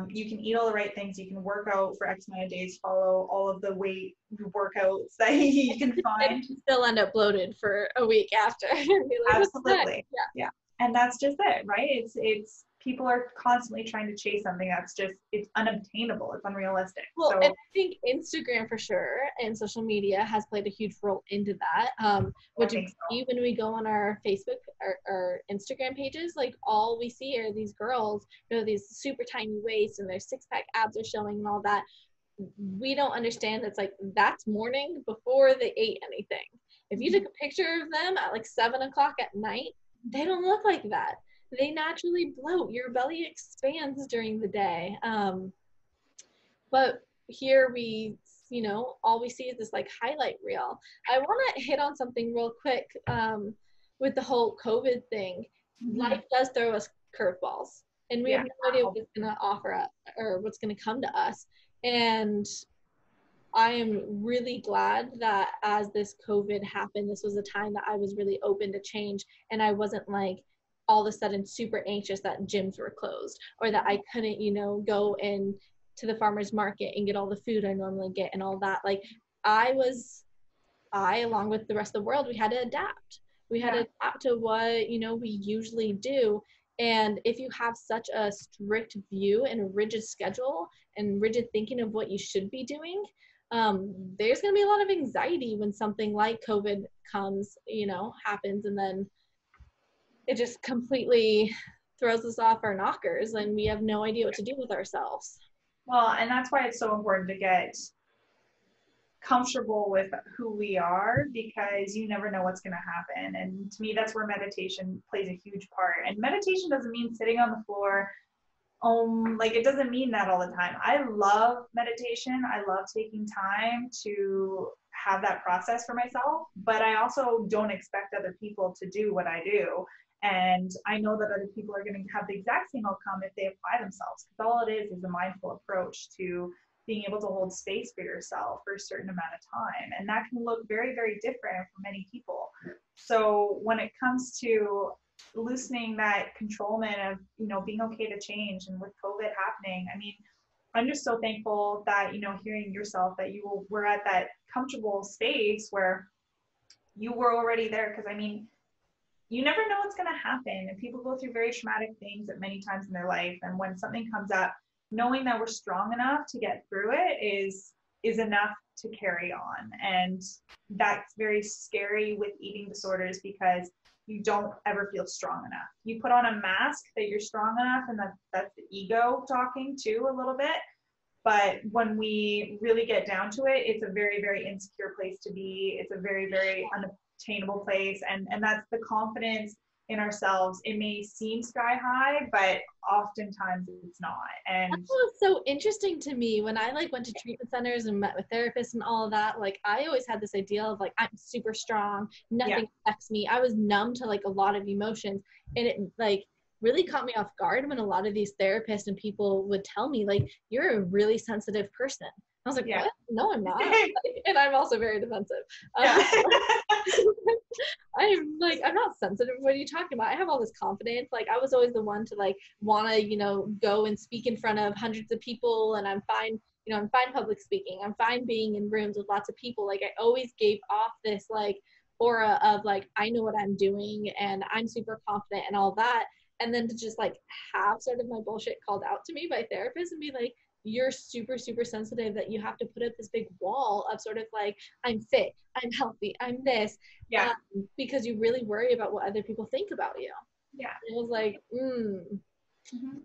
You can eat all the right things. You can work out for X amount of days, follow all of the weight workouts that you can find.
You still end up bloated for a week after. Like,
absolutely. Yeah. And that's just it, right? It's people are constantly trying to chase something that's just, it's unobtainable. It's unrealistic.
Well,
so
and I think Instagram for sure and social media has played a huge role into that. Which we see when we go on our Facebook or Instagram pages, like all we see are these girls, these super tiny waists and their 6-pack abs are showing and all that. We don't understand that's morning before they ate anything. If you took a picture of them at like 7 o'clock at night, they don't look like that. They naturally bloat. Your belly expands during the day. But here we, all we see is this like highlight reel. I want to hit on something real quick with the whole COVID thing. Life does throw us curveballs, and we have no idea what it's going to offer us or what's going to come to us. And I am really glad that as this COVID happened, this was a time that I was really open to change, and I wasn't like all of a sudden super anxious that gyms were closed or that I couldn't, go in to the farmer's market and get all the food I normally get and all that. Like I, along with the rest of the world, we had to adapt. We had to adapt to what, we usually do. And if you have such a strict view and a rigid schedule and rigid thinking of what you should be doing, there's going to be a lot of anxiety when something like COVID comes, happens, and then it just completely throws us off our knockers and we have no idea what to do with ourselves.
Well, and that's why it's so important to get comfortable with who we are, because you never know what's going to happen. And to me, that's where meditation plays a huge part. And meditation doesn't mean sitting on the floor. Like it doesn't mean that all the time. I love meditation. I love taking time to have that process for myself, but I also don't expect other people to do what I do. And I know that other people are going to have the exact same outcome if they apply themselves, because all it is a mindful approach to being able to hold space for yourself for a certain amount of time. And that can look very, very different for many people. So when it comes to loosening that controlment of, being okay to change, and with COVID happening, I mean, I'm just so thankful that, hearing yourself that you were at that comfortable space where you were already there. Because I mean, you never know what's going to happen, and people go through very traumatic things at many times in their life. And when something comes up, knowing that we're strong enough to get through it is enough to carry on. And that's very scary with eating disorders, because you don't ever feel strong enough. You put on a mask that you're strong enough, and that's the ego talking too a little bit. But when we really get down to it, it's a very, very insecure place to be. It's a very, very unattainable place. And that's the confidence in ourselves. It may seem sky high, but oftentimes it's not. And
that was so interesting to me when I went to treatment centers and met with therapists and all of that. Like I always had this idea of I'm super strong, nothing affects me. I was numb to a lot of emotions, and it really caught me off guard when a lot of these therapists and people would tell me you're a really sensitive person. I was like, what? No, I'm not. And I'm also very defensive. I'm not sensitive. What are you talking about? I have all this confidence. I was always the one to want to, go and speak in front of hundreds of people, and I'm fine. I'm fine public speaking. I'm fine being in rooms with lots of people. I always gave off this aura of I know what I'm doing and I'm super confident and all that. And then to just have sort of my bullshit called out to me by therapists and be you're super, super sensitive, that you have to put up this big wall of sort of I'm fit, I'm healthy, I'm this. Because you really worry about what other people think about you.
Yeah.
It was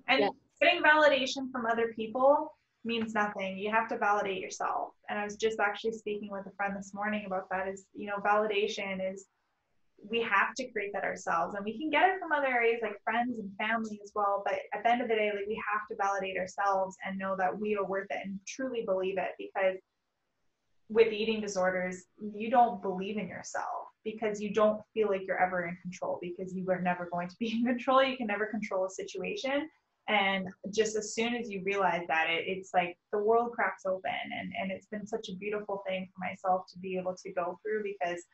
And getting validation from other people means nothing. You have to validate yourself. And I was just actually speaking with a friend this morning about that is, validation is, we have to create that ourselves, and we can get it from other areas like friends and family as well. But at the end of the day, we have to validate ourselves and know that we are worth it and truly believe it. Because with eating disorders, you don't believe in yourself because you don't feel like you're ever in control, because you are never going to be in control. You can never control a situation. And just as soon as you realize that, it's the world cracks open. And it's been such a beautiful thing for myself to be able to go through, because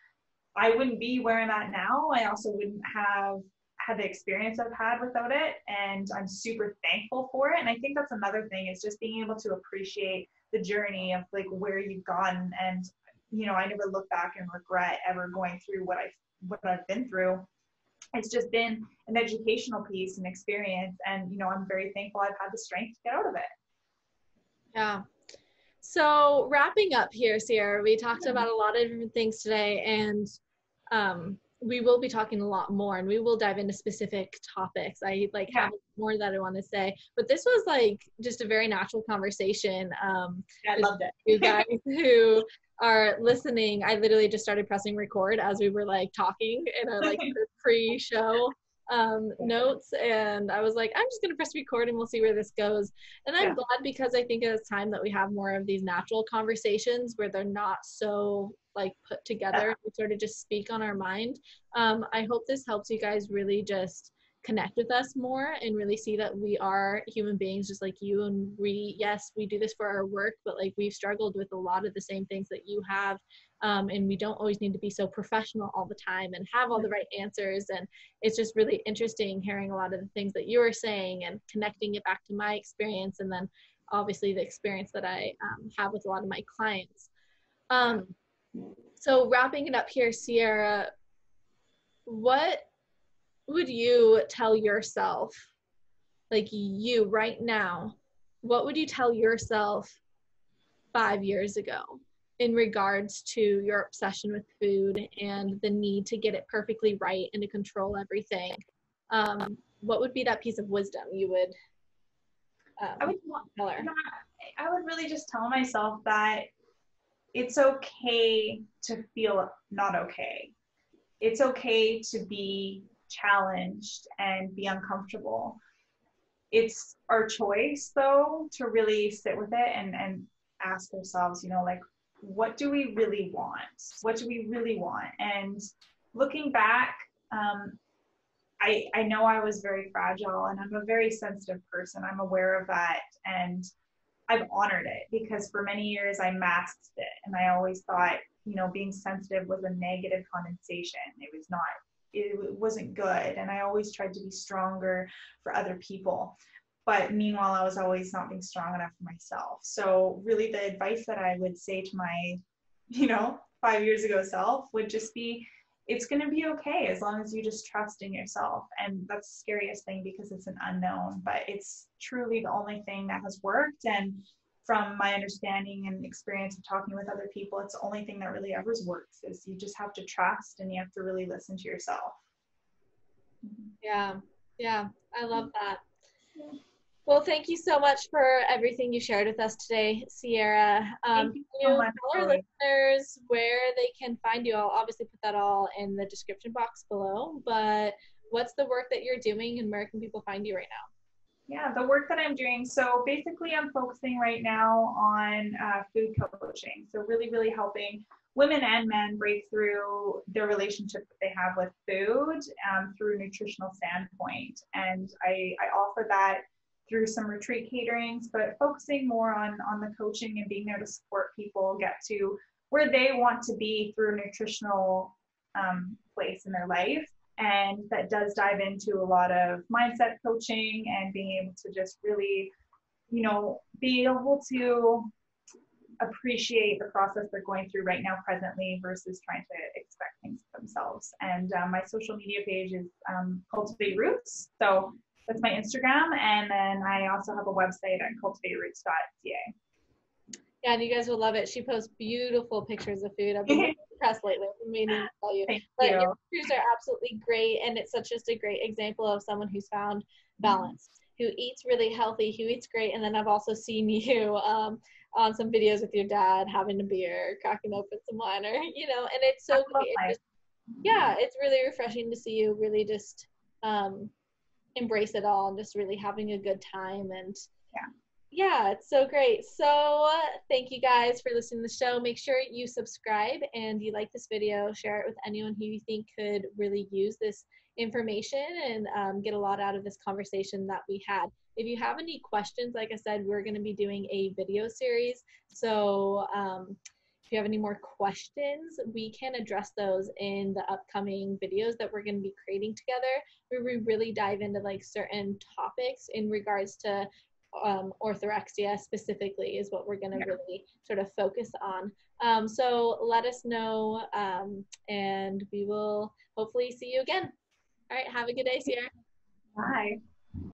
I wouldn't be where I'm at now. I also wouldn't have had the experience I've had without it. And I'm super thankful for it. And I think that's another thing, is just being able to appreciate the journey of like where you've gotten. And, you know, I never look back and regret ever going through what I've been through. It's just been an educational piece and experience. And, you know, I'm very thankful I've had the strength to get out of it.
Yeah. So wrapping up here, Sierra, we talked about a lot of different things today, and we will be talking a lot more, and we will dive into specific topics. I have more that I want to say, but this was like just a very natural conversation.
I loved it.
You guys who are listening, I literally just started pressing record as we were like talking in our like pre-show notes, and I was like, I'm just gonna press record and we'll see where this goes. And I'm glad, because I think it's time that we have more of these natural conversations where they're not so like put together. We sort of just speak on our mind. I hope this helps you guys really just connect with us more and really see that we are human beings just like you, and we do this for our work, but like we've struggled with a lot of the same things that you have, and we don't always need to be so professional all the time and have all the right answers. And it's just really interesting hearing a lot of the things that you were saying and connecting it back to my experience, and then obviously the experience that I have with a lot of my clients. So wrapping it up here, Sierra, what would you tell yourself, like you right now, what would you tell yourself 5 years ago in regards to your obsession with food and the need to get it perfectly right and to control everything? What would be that piece of wisdom you would tell her?
I would really just tell myself that it's okay to feel not okay. It's okay to be challenged and be uncomfortable. It's our choice, though, to really sit with it and ask ourselves, you know, like, what do we really want? What do we really want? And looking back, I know I was very fragile, and I'm a very sensitive person. I'm aware of that, and I've honored it, because for many years I masked it, and I always thought, you know, being sensitive was a negative connotation. It wasn't good, and I always tried to be stronger for other people. But meanwhile, I was always not being strong enough for myself. So really the advice that I would say to my, you know, 5 years ago self would just be, it's going to be okay as long as you just trust in yourself. And that's the scariest thing, because it's an unknown, but it's truly the only thing that has worked. And from my understanding and experience of talking with other people, it's the only thing that really ever works, is you just have to trust and you have to really listen to yourself.
Yeah, I love that. Yeah. Well, thank you so much for everything you shared with us today, Sierra.
Thank you so much,
tell our listeners where they can find you. I'll obviously put that all in the description box below, but what's the work that you're doing and where can people find you right now?
Yeah, the work that I'm doing. So basically I'm focusing right now on food coaching. So really, really helping women and men break through their relationship that they have with food through a nutritional standpoint. And I offer that through some retreat caterings, but focusing more on the coaching and being there to support people get to where they want to be through a nutritional place in their life. And that does dive into a lot of mindset coaching and being able to just really, you know, be able to appreciate the process they're going through right now presently versus trying to expect things for themselves. And my social media page is Cultivate Roots. So that's my Instagram. And then I also have a website at cultivateroots.ca.
Yeah, and you guys will love it. She posts beautiful pictures of food. I've been impressed lately. Meaning to tell you. But your pictures are absolutely great, and it's just a great example of someone who's found balance, who eats really healthy, who eats great. And then I've also seen you on some videos with your dad having a beer, cracking open some wine, or you know, and it's so great. It's really refreshing to see you really just embrace it all and just really having a good time. And yeah, it's so great. So thank you guys for listening to the show. Make sure you subscribe, and you like this video, share it with anyone who you think could really use this information and get a lot out of this conversation that we had. If you have any questions, like I said, we're going to be doing a video series. So If you have any more questions, we can address those in the upcoming videos that we're going to be creating together, where we really dive into like certain topics in regards to orthorexia specifically is what we're going to really sort of focus on. So let us know, and we will hopefully see you again. All right, have a good day, Sierra.
Bye.